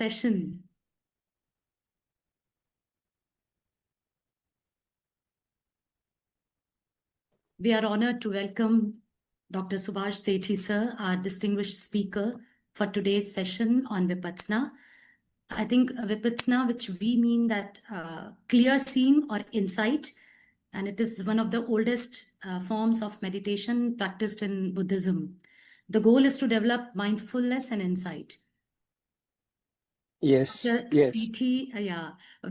session. We are honored to welcome Dr. Subhash Sethi sir, our distinguished speaker for today's session on Vipassana. I think Vipassana, which we mean that clear seeing or insight, and it is one of the oldest forms of meditation practiced in Buddhism. The goal is to develop mindfulness and insight. Yes. Sethi,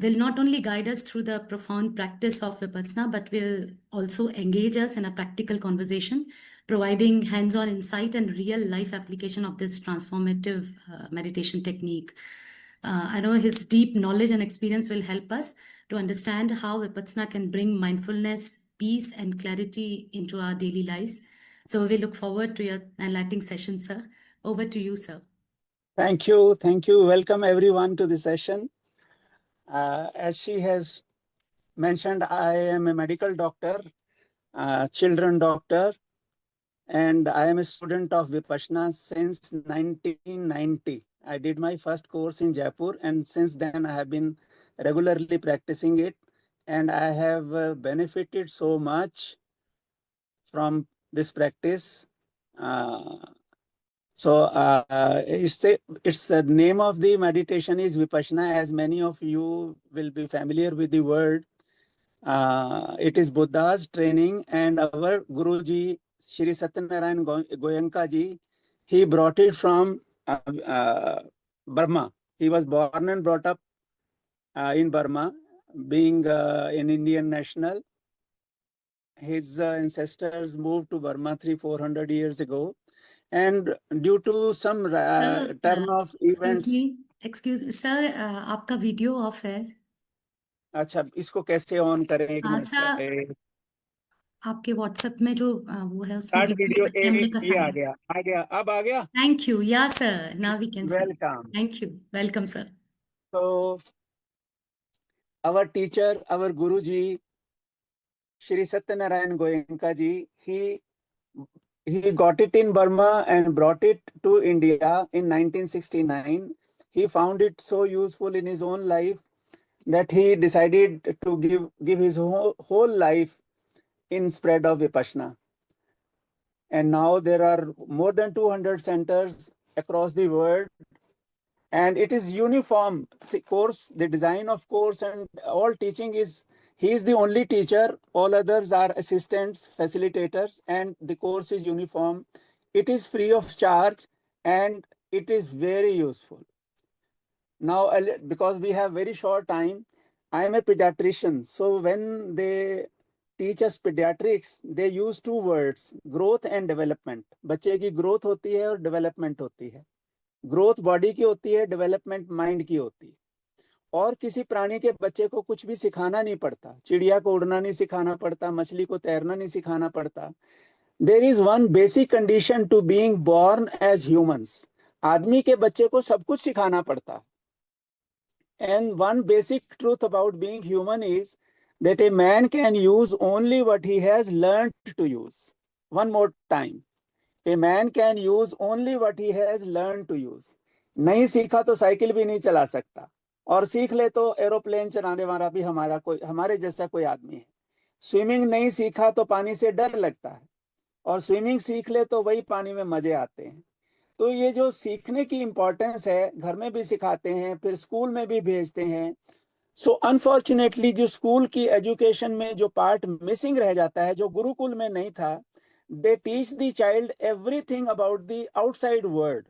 will not only guide us through the profound practice of Vipassana, but will also engage us in a practical conversation, providing hands-on insight and real-life application of this transformative meditation technique. I know his deep knowledge and experience will help us to understand how Vipassana can bring mindfulness, peace, and clarity into our daily lives. So we look forward to your enlightening session, sir. Over to you, sir. Thank you. Thank you. Welcome everyone to the session. As she has mentioned, I am a medical doctor, children doctor, and I am a student of Vipassana since 1990. I did my first course in Jaipur, and since then I have been regularly practicing it, and I have benefited so much from this practice. It's the name of the meditation is Vipassana, as many of you will be familiar with the word. It is Buddha's training, and our Guruji, Shri Satyanarayan Goenka ji, he brought it from Burma. He was born and brought up in Burma, being an Indian national. His ancestors moved to Burma 300-400 years ago. And due to some turn of events. Excuse me, sir, आपका video of है. अच्छा, इसको कैसे on करें? एक minute. आपके WhatsApp में जो वो है उसमें वीडियो कैमरे का साइन आ गया. अब आ गया. Thank you. या sir, now we can see. Welcome. Thank you. Welcome sir. So our teacher, our Guruji, Shri Satyanarayan Goenka ji, he got it in Burma and brought it to India in 1969. He found it so useful in his own life that he decided to give his whole life in spread of Vipassana. And now there are more than 200 centers across the world, and it is uniform course. The design of course and all teaching is, he is the only teacher, all others are assistants, facilitators, and the course is uniform. It is free of charge and it is very useful. Now, because we have very short time, I am a pediatrician. So when they teach us pediatrics, they use two words, growth and development. बच्चे की growth होती है और development होती है. Growth body की होती है, development mind की होती है. और किसी प्राणी के बच्चे को कुछ भी सिखाना नहीं पड़ता. चिड़िया को उड़ना नहीं सिखाना पड़ता, मछली को तैरना नहीं सिखाना पड़ता. There is one basic condition to being born as humans. आदमी के बच्चे को सब कुछ सिखाना पड़ता. And one basic truth about being human is that a man can use only what he has learned to use. One more time. A man can use only what he has learned to use. नहीं सीखा तो cycle भी नहीं चला सकता, और सीख ले तो एरोप्लेन चलाने वाला भी हमारे जैसा कोई आदमी है. स्विमिंग नहीं सीखा तो पानी से डर लगता है, और स्विमिंग सीख ले तो वही पानी में मजे आते हैं. तो ये जो सीखने की इंपॉर्टेंस है, घर में भी सिखाते हैं, फिर स्कूल में भी भेजते हैं. सो अनफॉर्चुनेटली जो स्कूल की एजुकेशन में जो पार्ट मिसिंग रह जाता है, जो गुरुकुल में नहीं था, they teach the child everything about the outside world,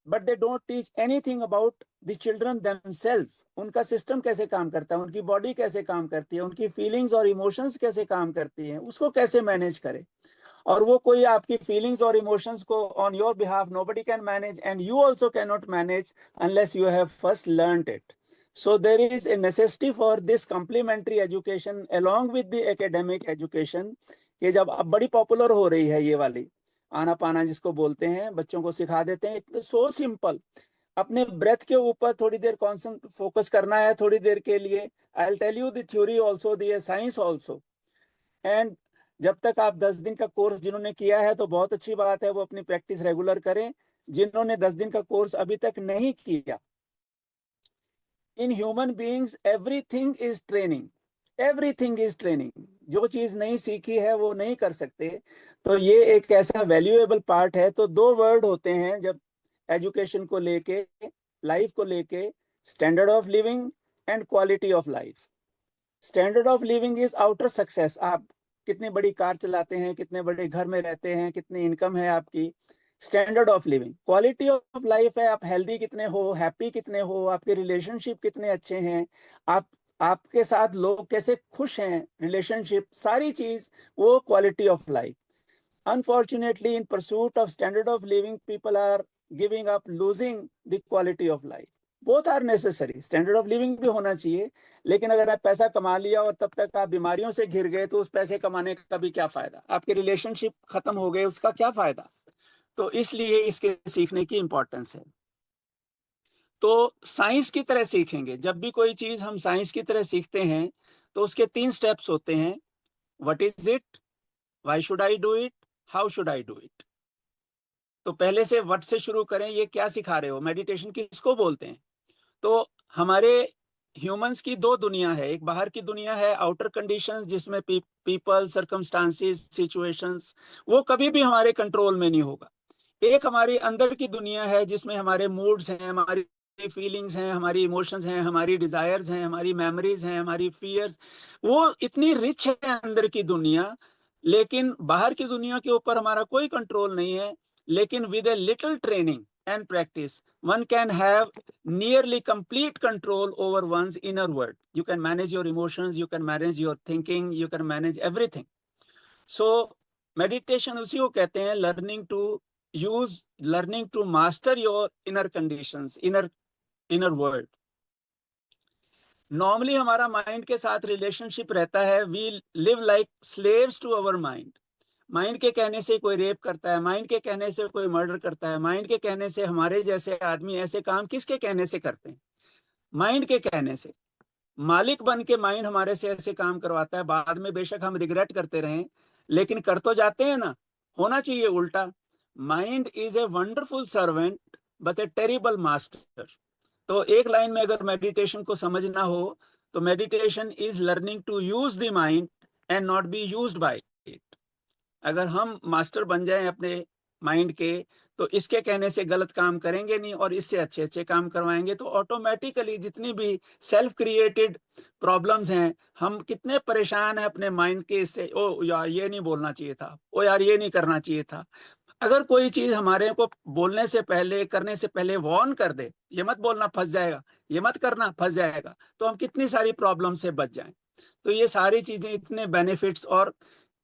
but they don't teach anything about the children themselves. उनका सिस्टम कैसे काम करता है, उनकी बॉडी कैसे काम करती है, उनकी फीलिंग्स और इमोशंस कैसे काम करती हैं, उसको कैसे मैनेज करे. और वो कोई आपकी फीलिंग्स और इमोशंस को on your behalf nobody can manage, and you also cannot manage unless you have first learned it. So there is a necessity for this complementary education along with the academic education, कि जब अब बड़ी popular हो रही है ये वाली आना पाना जिसको बोलते हैं, बच्चों को सिखा देते हैं. It's so simple. अपने ब्रेथ के ऊपर थोड़ी देर कॉन्सेंट्रेट फोकस करना है थोड़ी देर के लिए. I will tell you the theory also, the science also. And जब तक आप 10 दिन का कोर्स जिन्होंने किया है तो बहुत अच्छी बात है, वो अपनी प्रैक्टिस रेगुलर करें. जिन्होंने 10 दिन का कोर्स अभी तक नहीं किया, in human beings everything is training, everything is training. जो चीज नहीं सीखी है वो नहीं कर सकते। तो ये एक ऐसा वैल्यूएबल पार्ट है। तो दो वर्ड होते हैं जब एजुकेशन को लेके, लाइफ को लेके, standard of living and quality of life. Standard of living is outer success, आप कितनी बड़ी कार चलाते हैं, कितने बड़े घर में रहते हैं, कितनी इनकम है आपकी, standard of living. Quality of life है आप हेल्दी कितने हो, हैप्पी कितने हो, आपके रिलेशनशिप कितने अच्छे हैं, आप आपके साथ लोग कैसे खुश हैं, रिलेशनशिप, सारी चीज वो quality of life. Unfortunately in pursuit of standard of living people are giving up, losing the quality of life. Both are necessary, standard of living भी होना चाहिए, लेकिन अगर आप पैसा कमा लिया और तब तक आप बीमारियों से घिर गए तो उस पैसे कमाने का भी क्या फायदा, आपके रिलेशनशिप खत्म हो गए उसका क्या फायदा। तो इसलिए इसके सीखने की इंपॉर्टेंस है। तो साइंस की तरह सीखेंगे, जब भी कोई चीज हम साइंस की तरह सीखते हैं तो उसके 3 स्टेप्स होते हैं। What is it, why should I do it, how should I do it. तो पहले से व्हाट से शुरू करें, ये क्या सिखा रहे हो, मेडिटेशन किसको बोलते हैं। तो हमारे ह्यूमंस की दो दुनिया है, एक बाहर की दुनिया है आउटर कंडीशंस जिसमें पीपल, सर्कमस्टांसेस, सिचुएशंस, वो कभी भी हमारे कंट्रोल में नहीं होगा। एक हमारी अंदर की दुनिया है जिसमें हमारे मूड्स हैं, हमारी फीलिंग्स हैं, हमारी इमोशंस हैं, हमारी डिजायर्स हैं, हमारी मेमोरीज हैं, हमारी फियर्स। वो इतनी रिच है अंदर की दुनिया, लेकिन बाहर की दुनिया के ऊपर हमारा कोई कंट्रोल नहीं है। लेकिन with a little training and practice, one can have nearly complete control over one's inner world. You can manage your emotions, you can manage your thinking, you can manage everything. So meditation उसी को कहते हैं learning to use, learning to master your inner conditions, inner world. Normally हमारा mind के साथ relationship रहता है, we live like slaves to our mind. Mind के कहने से कोई रेप करता है, माइंड के कहने से कोई मर्डर करता है, माइंड के कहने से हमारे जैसे आदमी ऐसे काम किसके कहने से करते हैं, माइंड के कहने से। मालिक बन के माइंड हमारे से ऐसे काम करवाता है, बाद में बेशक हम रिग्रेट करते रहें लेकिन कर तो जाते हैं ना। होना चाहिए उल्टा, mind is a wonderful servant but A terrible master. तो एक लाइन में अगर मेडिटेशन को समझना हो तो meditation is learning to use the mind and not be used by it. अगर हम मास्टर बन जाएं अपने माइंड के तो इसके कहने से गलत काम करेंगे नहीं और इससे अच्छे अच्छे काम करवाएंगे, तो ऑटोमेटिकली जितनी भी सेल्फ क्रिएटेड प्रॉब्लम्स हैं, हम कितने परेशान हैं अपने माइंड के, इससे ओ यार ये नहीं बोलना चाहिए था, ओ यार ये नहीं करना चाहिए था। अगर कोई चीज हमारे को बोलने से पहले, करने से पहले वार्न कर दे, ये मत बोलना फंस जाएगा, ये मत करना फंस जाएगा, तो हम कितनी सारी प्रॉब्लम से बच जाएं। तो ये सारी चीजें इतने बेनिफिट्स, और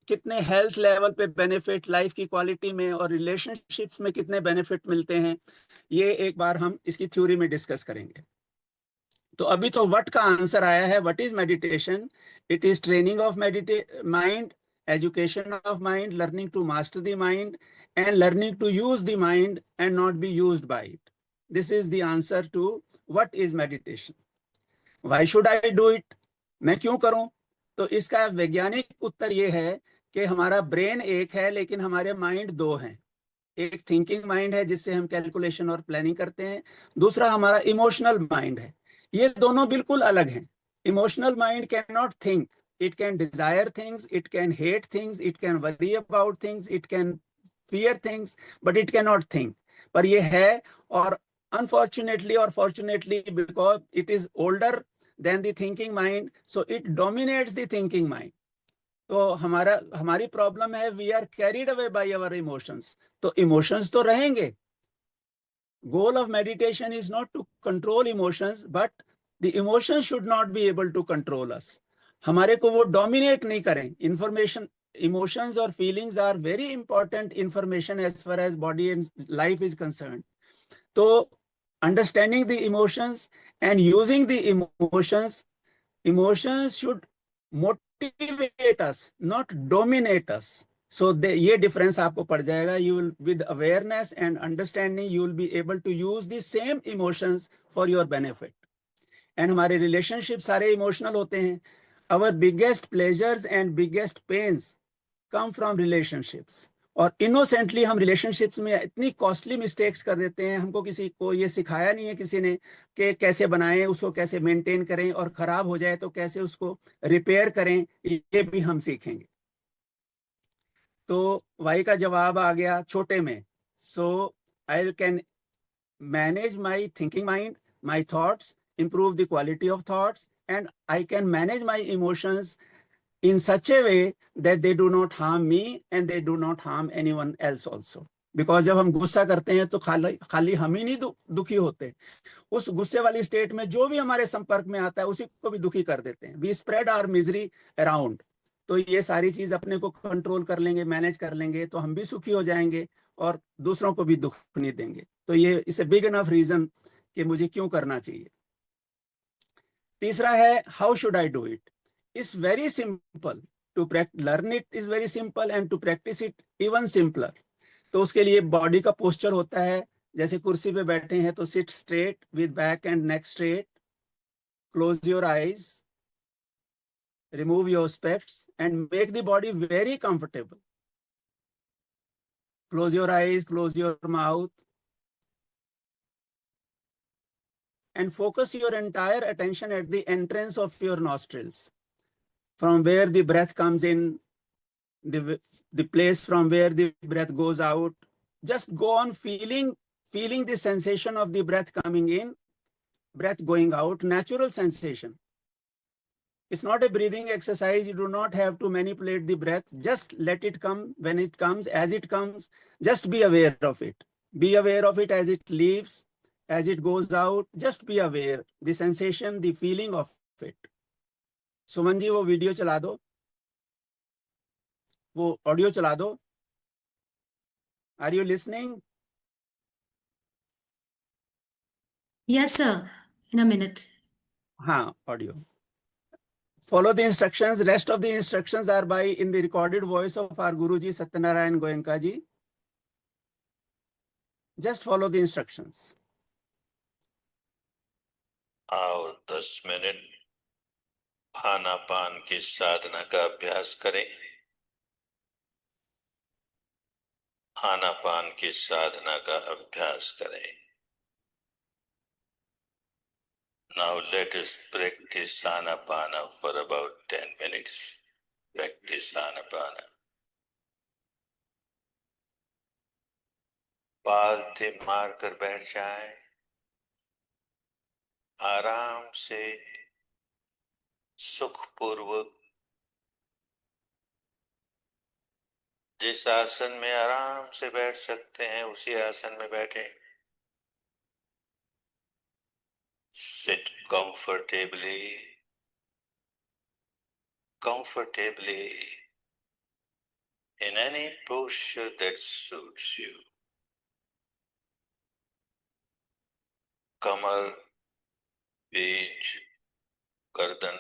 कितने हेल्थ लेवल पे बेनिफिट, लाइफ की क्वालिटी में और रिलेशनशिप्स में कितने बेनिफिट मिलते हैं, ये एक बार हम इसकी थ्योरी में डिस्कस करेंगे। तो अभी तो व्हाट का आंसर आया है, what is meditation. It is training of mind, education of mind, learning to master the mind and learning to use the mind and not be used by it. This is the answer to what is meditation. Why should I do it? मैं क्यों करूं? तो इसका वैज्ञानिक उत्तर ये है कि हमारा ब्रेन एक है लेकिन हमारे माइंड दो हैं। एक थिंकिंग माइंड है जिससे हम कैलकुलेशन और प्लानिंग करते हैं, दूसरा हमारा इमोशनल माइंड है। ये दोनों बिल्कुल अलग हैं। Emotional mind can not think, it can desire things, it can hate things, it can worry about things, it can fear things, but it cannot think. पर ये है, और unfortunately or fortunately because it is older than the thinking mind, so it dominates the thinking mind. तो हमारी problem है, we are carried away by our emotions. तो emotions तो रहेंगे। Goal of meditation is not to control emotions, but the emotions should not be able to control us. हमारे को वो dominate नहीं करें। इंफॉर्मेशन, इमोशंस और feelings are very important information as far as body and life is concern. तो understanding the emotions and using the emotions, emotions should motivate us not dominate us. So ये difference आपको पड़ जाएगा। You will with awareness and understanding you will be able to use the same emotions for your benefit. And हमारे relationship सारे emotional होते हैं। Our biggest pleasures and biggest pains come from relationships. और innocently हम relationships में इतनी costly mistakes कर देते हैं, हमको किसी को ये सिखाया नहीं है किसी ने कि कैसे बनाएं, उसको कैसे मेंटेन करें, और खराब हो जाए तो कैसे उसको रिपेयर करें, ये भी हम सीखेंगे। तो वाई का जवाब आ गया छोटे में। So I can manage my thinking mind, my thoughts, improve the quality of thoughts, and I can manage my emotions in such a way that they do not harm me and they do not harm anyone else also. Because जब हम गुस्सा करते हैं तो खाली हम ही नहीं दुखी होते, उस गुस्से वाली स्टेट में जो भी हमारे संपर्क में आता है उसी को भी दुखी कर देते हैं। We spread our misery around. तो ये सारी चीज अपने को कंट्रोल कर लेंगे, मैनेज कर लेंगे, तो हम भी सुखी हो जाएंगे और दूसरों को भी दुख नहीं देंगे। तो ये इस बिग इनफ रीजन कि मुझे क्यों करना चाहिए। तीसरा है how should I do it. It's very simple to learn it, is very simple, and to practise it even simpler. तो उसके लिए बॉडी का पोस्चर होता है, जैसे कुर्सी पे बैठे हैं तो seat straight with back and neck straight, close your eyes, remove your specs and make the body very comfortable. Close your eyes, close your mouth, and focus your entire attention at the entrance of your nostrils, from where the breath comes in, the place from where the breath goes out. Just go on feeling the sensation of the breath coming in, breath going out, natural sensation. It's not a breathing exercise. You do not have to manipulate the breath. Just let it come when it comes, as it comes. Just be aware of it. Be aware of it as it leaves, as it goes out. Just be aware. The sensation, the feeling of it. Suman ji वो video चला दो, वो audio चला दो। Are you listening? Yes, sir. In a minute. हाँ, audio. Follow the instructions. Rest of the instructions are by in the recorded voice of our Guruji Satyanarayan Goenka ji. Just follow the instructions. आओ 10 minute आनापान की साधना का अभ्यास करें। आनापान की साधना का अभ्यास करें। Now let us practice Anapana for about 10 minutes. Practice Anapana. पालथी मारकर बैठ जाएं। आराम से सुखपूर्वक जिस आसन में आराम से बैठ सकते हैं उसी आसन में बैठें। Sit comfortably in any posture that suits you. कमर, पीठ, गर्दन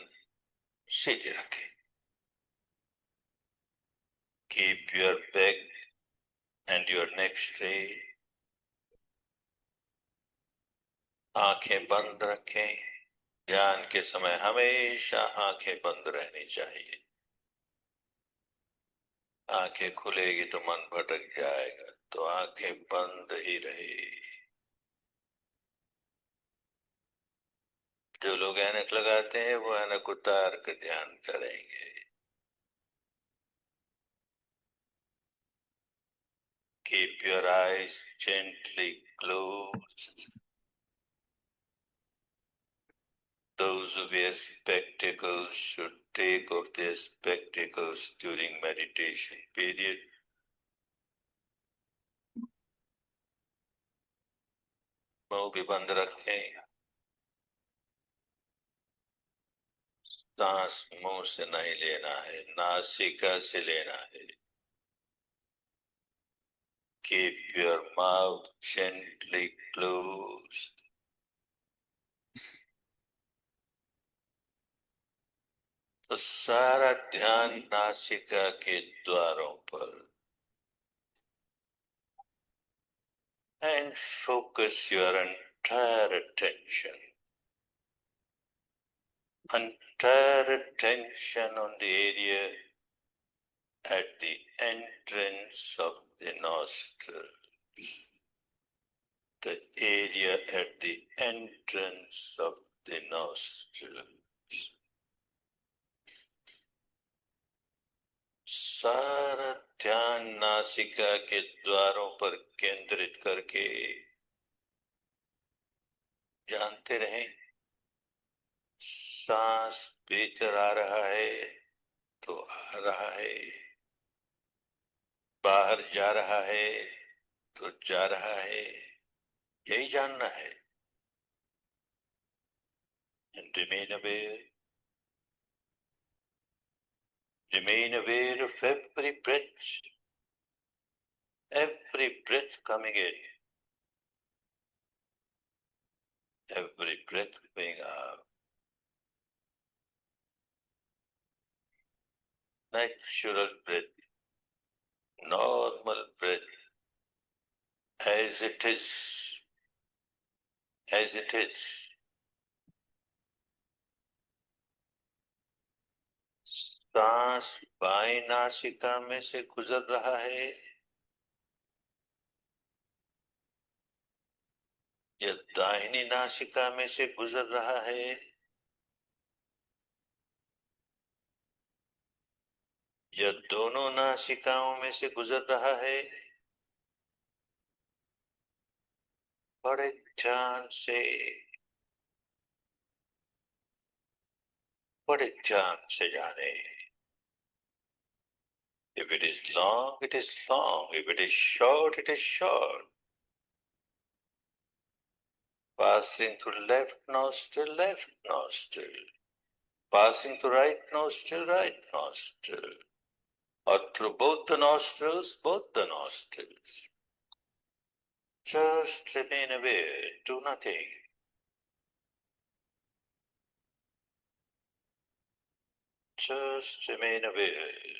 सीधे रखें। Keep your back and your neck straight. आंखें बंद रखें। ध्यान के समय हमेशा आंखें बंद रहनी चाहिए। आंखें खुलेगी तो मन भटक जाएगा, तो आंखें बंद ही रहे। जो लोग ऐनक लगाते हैं वो ऐनक उतार कर ध्यान करेंगे। Keep your eyes gently closed. Those who wear spectacles should take off their spectacles during meditation period. मुंह भी बंद रखें। सांस मुंह से नहीं लेना है, नासिका से लेना है। Keep your mouth gently closed. तो सारा ध्यान नासिका के द्वारों पर, and focus your entire attention on the area at the entrance of the nostrils. The area at the entrance of the nostrils. सारा ध्यान नासिका के द्वारों पर केंद्रित करके जानते रहें, सांस भीतर आ रहा है तो आ रहा है, बाहर जा रहा है तो जा रहा है, यही जानना है. And remain aware of every breath coming in, every breath going out. Natural breath, normal breath, as it is, as it is. सांस बाएं नासिका में से गुजर रहा है या दाहिनी नासिका में से गुजर रहा है, या दोनों नासिकाओं में से गुजर रहा है, बड़े ध्यान से, बड़े ध्यान से जाने. If it is long, it is long. If it is short, it is short. Passing through left nostril, left nostril. Passing through right nostril, right nostril. Or through both the nostrils, both the nostrils. Just remain aware, do nothing. Just remain aware.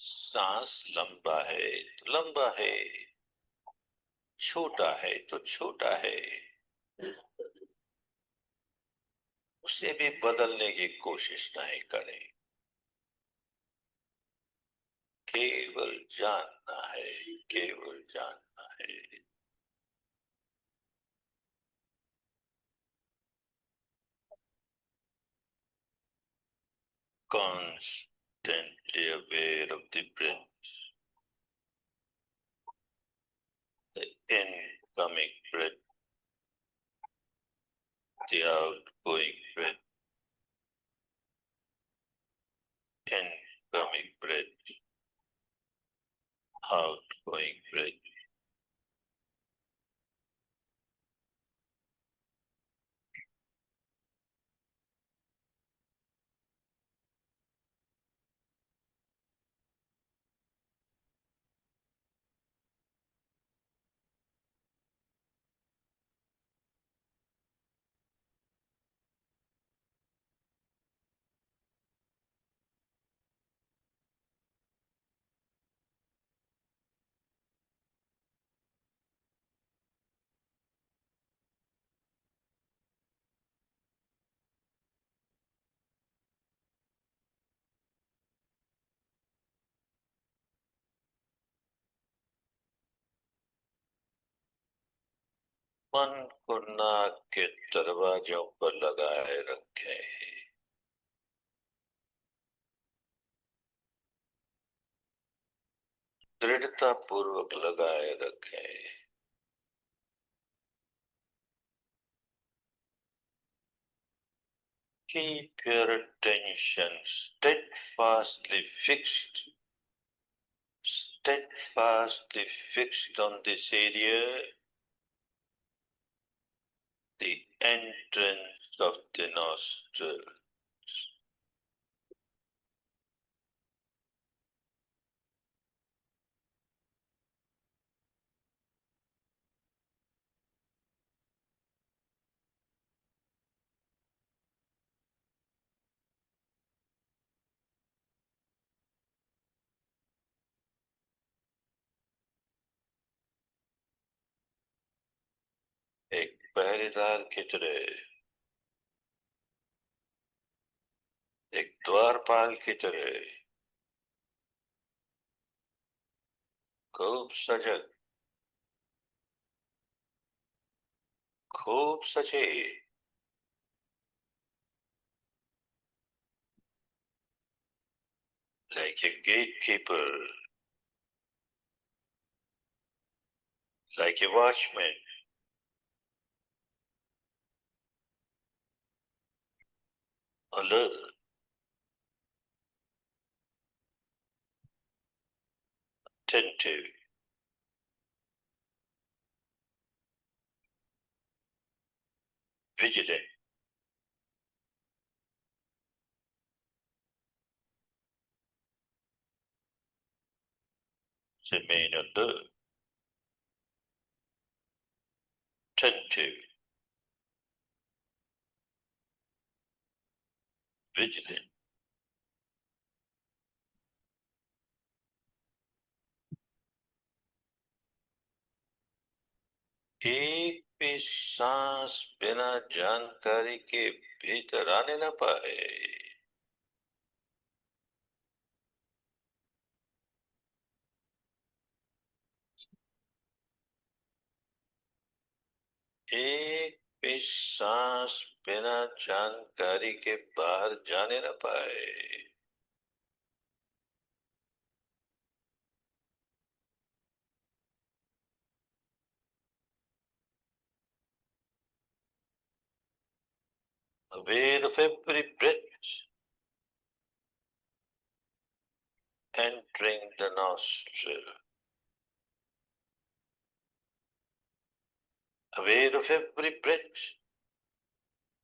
सांस लंबा है तो लंबा है, छोटा है तो छोटा है, उसे भी बदलने की कोशिश नहीं करें. केवल जानना है, केवल जानना है. Constantly aware of the breath, the incoming breath, the outgoing breath, incoming breath, outgoing breath. मन को नाक के दरवाजों पर लगाए रखें. दृढ़ता पूर्वक लगाए रखें. Keep your attention steadfastly fixed on this area, the entrance of the nostril. एक पहरेदार की तरह द्वारपाल की तरह खूब सजग, खूब सचेत, like a gatekeeper, like a watchman, alert, attentive, vigilant, remain alert, attentive, vigilant. एक भी सांस बिना जानकारी के भीतर आने न पाए। एक भी सांस बिना जानकारी के बाहर जाने न पाए। Aware of every breath entering the nostril. Aware of every breath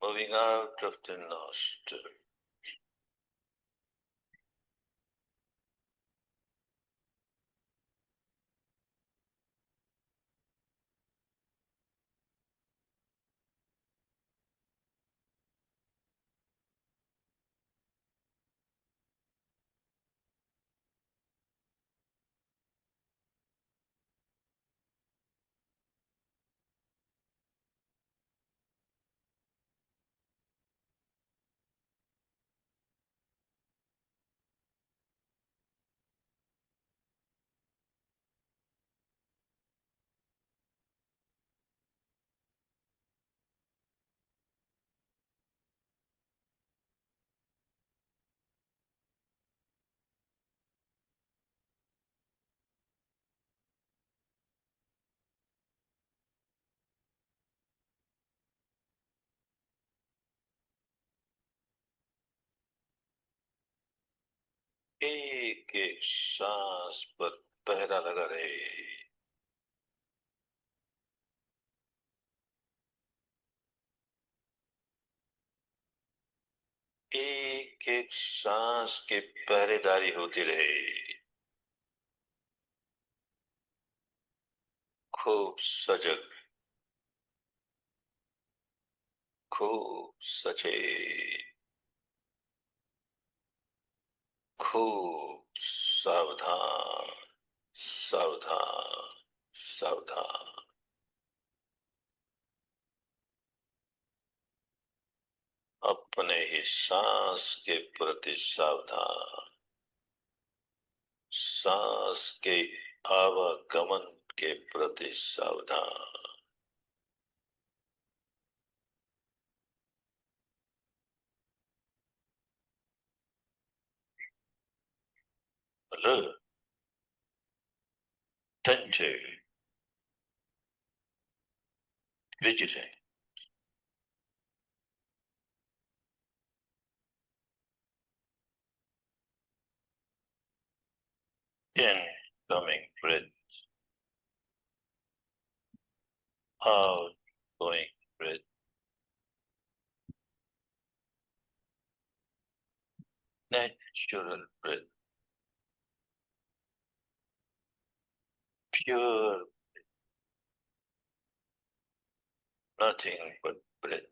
moving out of the nostril. एक एक सांस पर पहरा लगा रहे। एक एक सांस की पहरेदारी होती रहे। खूब सजग, खूब सचेत, खूब सावधान, सावधान, सावधान। अपने ही सांस के प्रति सावधान, सांस के आवागमन के प्रति सावधान। alert, attentive, vigilant. Incoming breath, outgoing breath. Natural breath, pure, nothing but breath.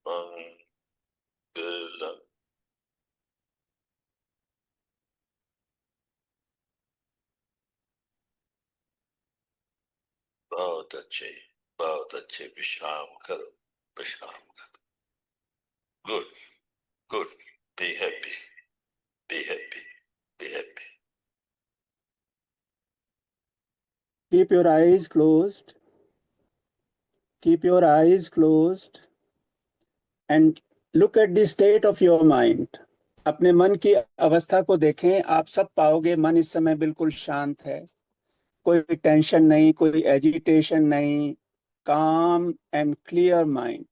Mangalam. बहुत अच्छे विश्राम करो, विश्राम करो. Good, good. Be happy, be happy, be happy. Keep your eyes closed. Keep your eyes closed and look at the state of your mind. अपने मन की अवस्था को देखें. आप सब पाओगे मन इस समय बिल्कुल शांत है. कोई टेंशन नहीं, कोई एजिटेशन नहीं. Calm and clear mind.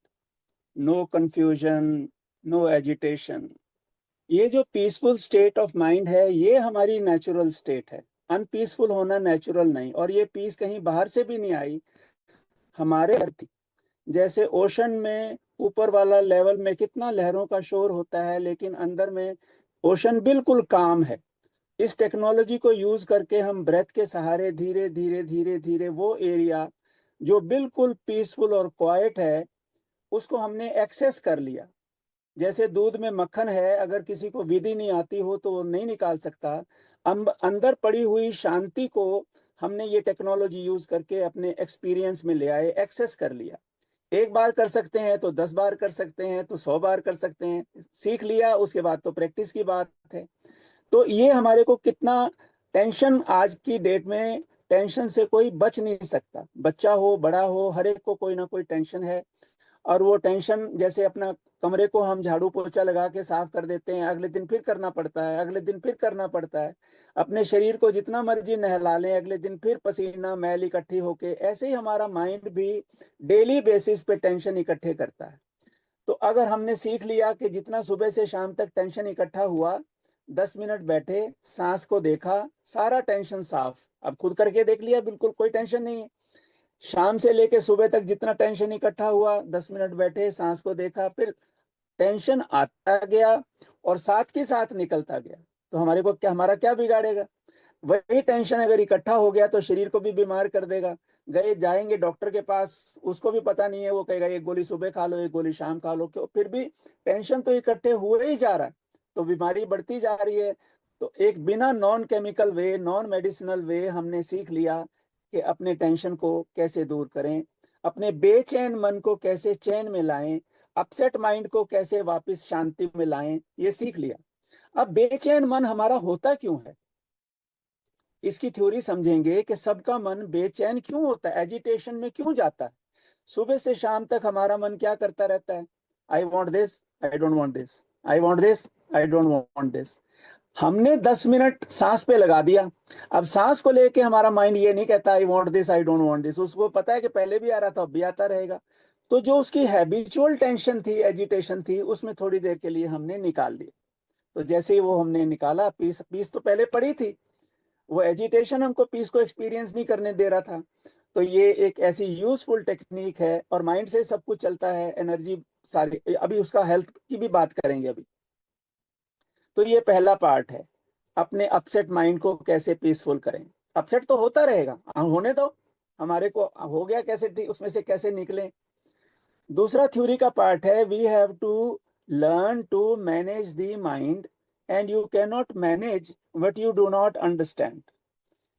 No confusion, no agitation. ये जो पीसफुल स्टेट ऑफ माइंड है, ये हमारी नेचुरल स्टेट है. अनपीसफुल होना नेचुरल नहीं. और ये पीस कहीं बाहर से भी नहीं आई, हमारे अर्थ. जैसे ओशन में ऊपर वाला लेवल में कितना लहरों का शोर होता है, लेकिन अंदर में ओशन बिल्कुल काम है. इस टेक्नोलॉजी को यूज करके हम ब्रेथ के सहारे धीरे धीरे धीरे धीरे वो एरिया जो बिल्कुल पीसफुल और क्वाइट है, उसको हमने एक्सेस कर लिया. जैसे दूध में मक्खन है, अगर किसी को विधि नहीं आती हो तो वो नहीं निकाल सकता. अंदर पड़ी हुई शांति को हमने ये टेक्नोलॉजी यूज करके अपने एक्सपीरियंस में ले आए, एक्सेस कर लिया. एक बार कर सकते हैं तो 10 बार कर सकते हैं तो 100 बार कर सकते हैं. सीख लिया, उसके बाद तो प्रैक्टिस की बात है. तो ये हमारे को कितना टेंशन, आज की डेट में टेंशन से कोई बच नहीं सकता. बच्चा हो, बड़ा हो, हर एक को कोई ना कोई टेंशन है. और वो टेंशन, जैसे अपना कमरे को हम झाड़ू पोछा लगा के साफ कर देते हैं, अगले दिन फिर करना पड़ता है, अगले दिन फिर करना पड़ता है. अपने शरीर को जितना मर्जी नहला लें, अगले दिन फिर पसीना मैल इकट्ठी होके. ऐसे ही हमारा माइंड भी डेली बेसिस पे टेंशन इकट्ठे करता है. तो अगर हमने सीख लिया कि जितना सुबह से शाम तक टेंशन इकट्ठा हुआ, 10 मिनट बैठे, सांस को देखा, सारा टेंशन साफ. अब खुद करके देख लिया, बिल्कुल कोई टेंशन नहीं है. शाम से लेके सुबह तक जितना टेंशन इकट्ठा हुआ, 10 मिनट बैठे, सांस को देखा, फिर टेंशन आता गया और साथ के साथ निकलता गया. तो हमारे को क्या, हमारा क्या बिगाड़ेगा? वही टेंशन अगर इकट्ठा हो गया तो शरीर को भी बीमार कर देगा. गए जाएंगे डॉक्टर के पास, उसको भी पता नहीं है, वो कहेगा एक गोली सुबह खा लो, एक गोली शाम खा लो. क्यों? फिर भी टेंशन तो इकट्ठे हुए ही जा रहा है, तो बीमारी बढ़ती जा रही है. तो एक बिना नॉन केमिकल वे, नॉन मेडिसिनल वे हमने सीख लिया कि अपने टेंशन को कैसे दूर करें, अपने बेचैन मन को कैसे चैन में लाएं, अपसेट माइंड को कैसे वापस शांति में लाएं, ये सीख लिया. अब बेचैन मन हमारा होता क्यों है, इसकी थ्योरी समझेंगे कि सबका मन बेचैन क्यों होता है, एजिटेशन में क्यों जाता है. सुबह से शाम तक हमारा मन क्या करता रहता है? I want this, I don't want this, I want this, I don't want this. हमने 10 मिनट सांस पे लगा दिया. अब सांस को लेके हमारा माइंड ये नहीं कहता I want this, I don't want this. उसको पता है कि पहले भी आ रहा था, अब भी आता रहेगा. तो जो उसकी हैबिचुअल टेंशन थी, एजिटेशन थी, उसमें थोड़ी देर के लिए हमने निकाल लिया. तो जैसे ही वो हमने निकाला, पीस पीस तो पहले पड़ी थी, वो एजिटेशन हमको पीस को एक्सपीरियंस नहीं करने दे रहा था. तो ये एक ऐसी यूजफुल टेक्निक है, और माइंड से सब कुछ चलता है, एनर्जी सारी. अभी उसका हेल्थ की भी बात करेंगे अभी. तो ये पहला पार्ट है, अपने अपसेट माइंड को कैसे पीसफुल करें. अपसेट तो होता रहेगा, होने दो, हमारे को हो गया कैसे, उसमें से कैसे निकलें. दूसरा थ्योरी का पार्ट है, we have to learn to manage the mind and you can not manage what you do not understand.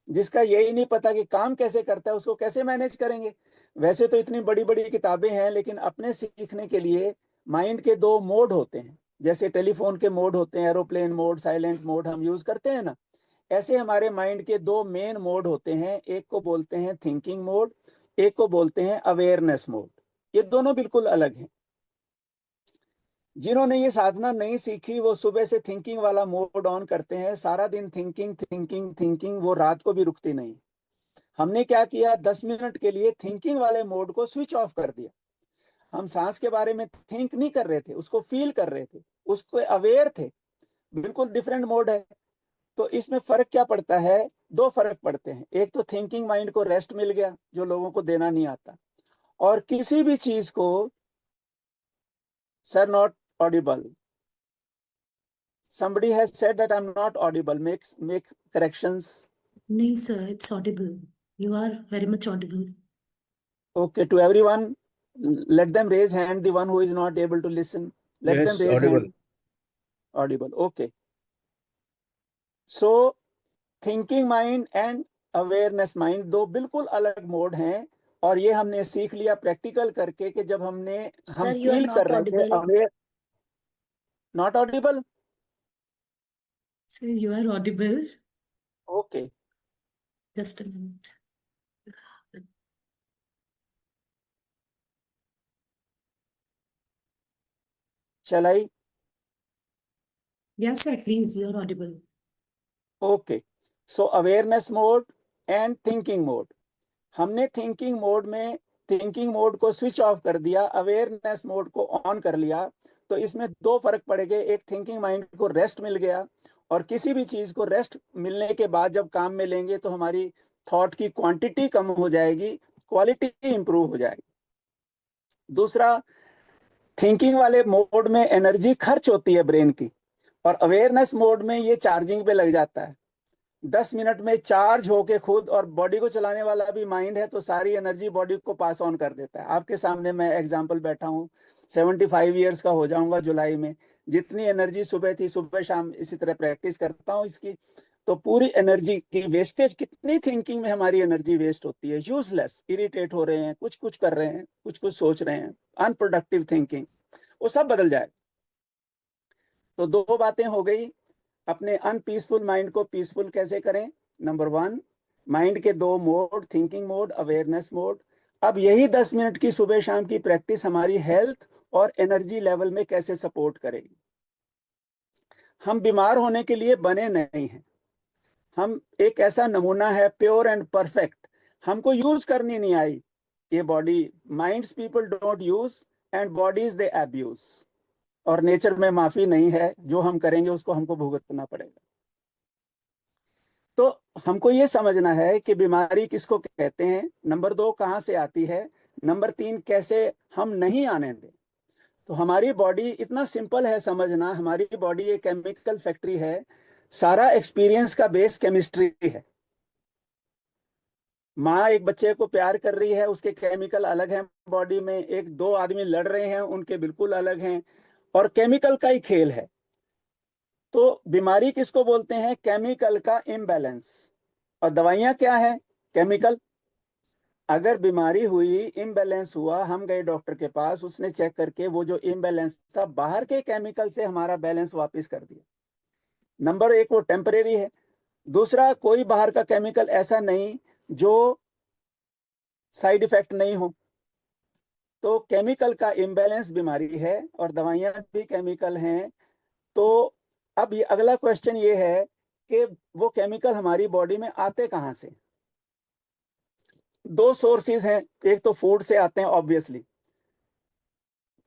जिसका यही नहीं पता कि काम कैसे करता है, उसको कैसे मैनेज करेंगे. वैसे तो इतनी बड़ी बड़ी किताबें हैं, लेकिन अपने सीखने के लिए माइंड के 2 मोड होते हैं. जैसे टेलीफोन के मोड होते हैं, एरोप्लेन मोड, साइलेंट मोड हम यूज करते हैं ना, ऐसे हमारे माइंड के 2 मेन मोड होते हैं. एक को बोलते हैं थिंकिंग मोड, एक को बोलते हैं अवेयरनेस मोड. ये दोनों बिल्कुल अलग हैं. जिन्होंने ये साधना नहीं सीखी, वो सुबह से थिंकिंग वाला मोड ऑन करते हैं, सारा दिन थिंकिंग थिंकिंग थिंकिंग, वो रात को भी रुकती नहीं. हमने क्या किया, 10 मिनट के लिए थिंकिंग वाले मोड को स्विच ऑफ कर दिया. हम सांस के बारे में थिंक नहीं कर रहे थे, उसको फील कर रहे थे, उसको अवेयर थे. बिल्कुल डिफरेंट मोड है. तो इसमें फर्क क्या पड़ता है? 2 फर्क पड़ते हैं. एक तो थिंकिंग माइंड को रेस्ट मिल गया, जो लोगों को देना नहीं आता. और किसी भी चीज को, sir not Audible, somebody has said that I'm not audible, make corrections. No, sir, it's audible. You are very much audible. Okay, to everyone, Let them raise hand, the one who is not able to listen. Let them Yes, raise audible. hand. Audible. Okay. So thinking mind and awareness mind दो बिल्कुल अलग mode हैं, और ये हमने सीख लिया practical करके कि जब हम Sir, you are feel not कर रहे थे audible. Aware. Not audible. Sir, you are audible. Okay. Just a minute. Shall I? Yes, sir, please, you are audible. Okay. So awareness mode and thinking mode. हमने thinking mode को switch off कर दिया, awareness mode को on कर लिया. तो इसमें दो फर्क पड़ गए. एक, थिंकिंग माइंड को रेस्ट मिल गया, और किसी भी चीज को रेस्ट मिलने के बाद जब काम में लेंगे तो हमारी थॉट की क्वांटिटी कम हो जाएगी, क्वालिटी इंप्रूव हो जाएगी. दूसरा, थिंकिंग वाले मोड में एनर्जी खर्च होती है ब्रेन की, और अवेयरनेस मोड में ये चार्जिंग पे लग जाता है. 10 मिनट में चार्ज होके खुद, और बॉडी को चलाने वाला भी माइंड है, तो सारी एनर्जी बॉडी को पास ऑन कर देता है. आपके सामने मैं एग्जांपल बैठा हूँ, 75 इयर्स का हो जाऊंगा जुलाई में. जितनी एनर्जी सुबह थी, सुबह शाम इसी तरह प्रैक्टिस करता हूँ इसकी, तो पूरी एनर्जी की वेस्टेज, कितनी थिंकिंग में हमारी एनर्जी वेस्ट होती है, यूजलेस, इरिटेट हो रहे हैं, कुछ कर रहे हैं, कुछ सोच रहे हैं, अनप्रोडक्टिव थिंकिंग, वो सब बदल जाए. तो दो बातें हो गई. अपने अनपीसफुल माइंड को पीसफुल कैसे करें? नंबर 1, माइंड के दो mode, thinking mode, awareness mode. अब यही 10 मिनट की सुबह शाम की प्रैक्टिस हमारी हेल्थ और एनर्जी लेवल में कैसे सपोर्ट करेगी. हम बीमार होने के लिए बने नहीं हैं. हम एक ऐसा नमूना है, प्योर एंड परफेक्ट. हमको यूज करनी नहीं आई ये body. Minds people don't use and bodies they abuse. और नेचर में माफी नहीं है, जो हम करेंगे उसको हमको भुगतना पड़ेगा. तो हमको ये समझना है कि बीमारी किसको कहते हैं. नंबर 2, कहाँ से आती है. नंबर 3, कैसे हम नहीं आने दें. तो हमारी बॉडी इतना सिंपल है समझना. हमारी बॉडी एक केमिकल फैक्ट्री है. सारा एक्सपीरियंस का बेस केमिस्ट्री है. माँ एक बच्चे को प्यार कर रही है, उसके केमिकल अलग हैं बॉडी में. एक दो आदमी लड़ रहे हैं, उनके बिल्कुल अलग हैं, और केमिकल का ही खेल है. तो बीमारी किसको बोलते हैं? केमिकल का इम्बैलेंस. और दवाइयां क्या है? केमिकल. अगर बीमारी हुई, इम्बैलेंस हुआ, हम गए डॉक्टर के पास, उसने चेक करके वो जो इम्बैलेंस था बाहर के केमिकल से हमारा बैलेंस वापस कर दिया. नंबर 1, वो टेम्परेरी है. दूसरा, कोई बाहर का केमिकल ऐसा नहीं जो साइड इफेक्ट नहीं हो. तो केमिकल का इम्बैलेंस बीमारी है, और दवाइयां भी केमिकल हैं. तो अब ये अगला क्वेश्चन ये है कि वो केमिकल हमारी बॉडी में आते कहां से. दो सोर्सेज हैं. एक तो फूड से आते हैं ऑब्वियसली.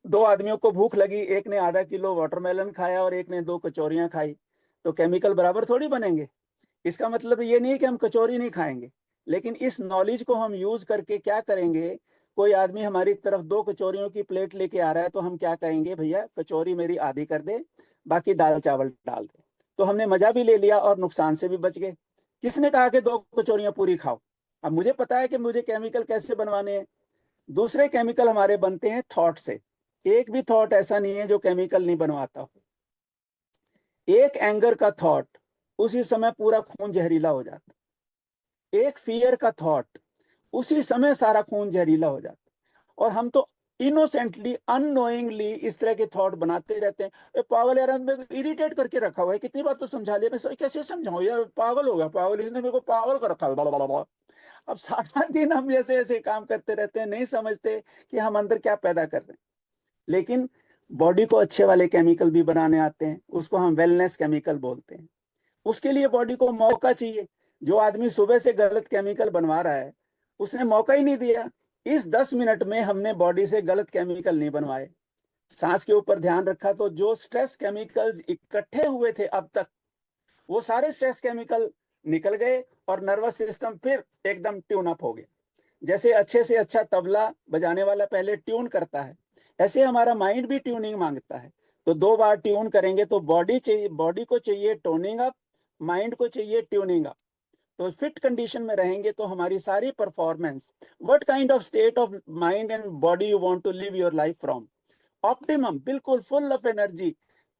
दो आदमियों को भूख लगी, एक ने आधा किलो वाटरमेलन खाया और एक ने 2 कचौरियां खाई, तो केमिकल बराबर थोड़ी बनेंगे. इसका मतलब ये नहीं कि हम कचौरी नहीं खाएंगे, लेकिन इस नॉलेज को हम यूज करके क्या करेंगे. कोई आदमी हमारी तरफ 2 कचौरियों की प्लेट लेके आ रहा है, तो हम क्या कहेंगे, भैया कचौरी मेरी आधी कर दे, बाकी दाल चावल डाल दे. तो हमने मजा भी ले लिया और नुकसान से भी बच गए. किसने कहा कि 2 कचौरियां पूरी खाओ? अब मुझे पता है कि मुझे केमिकल कैसे बनवाने हैं. दूसरे केमिकल हमारे बनते हैं थॉट से. एक भी थॉट ऐसा नहीं है जो केमिकल नहीं बनवाता हो. एक एंगर का थॉट, उसी समय पूरा खून जहरीला हो जाता. एक फियर का थॉट, उसी समय सारा खून जहरीला हो जाता. और हम तो इनोसेंटली, अननोइंगली इस तरह के थॉट बनाते रहते हैं. ए पागल यार, इरिटेट करके रखा हुआ है, कितनी बार तो समझा लिया, मैं कैसे समझाऊं यार, पागल हो गया, पागल, इसने मेरे को पागल कर रखा है. अब सारा दिन हम ऐसे ऐसे काम करते रहते हैं, नहीं समझते कि हम अंदर क्या पैदा कर रहे हैं. लेकिन बॉडी को अच्छे वाले केमिकल भी बनाने आते हैं, उसको हम वेलनेस केमिकल बोलते हैं. उसके लिए बॉडी को मौका चाहिए. जो आदमी सुबह से गलत केमिकल बनवा रहा है, उसने मौका ही नहीं दिया. इस 10 मिनट में हमने बॉडी से गलत केमिकल नहीं बनवाए. सांस के ऊपर ध्यान रखा, तो जो स्ट्रेस केमिकल्स इकट्ठे हुए थे अब तक, वो सारे स्ट्रेस केमिकल निकल गए, और नर्वस सिस्टम फिर एकदम ट्यून अप हो गया. जैसे अच्छे से अच्छा तबला बजाने वाला पहले ट्यून करता है, ऐसे हमारा माइंड भी ट्यूनिंग मांगता है. तो 2 बार ट्यून करेंगे तो बॉडी को चाहिए टोनिंग अप, माइंड को चाहिए ट्यूनिंग अप. तो फिट कंडीशन में रहेंगे तो हमारी सारी performance, what kind of state of mind and body you want to live your life from, optimum, बिल्कुल फुल ऑफ एनर्जी,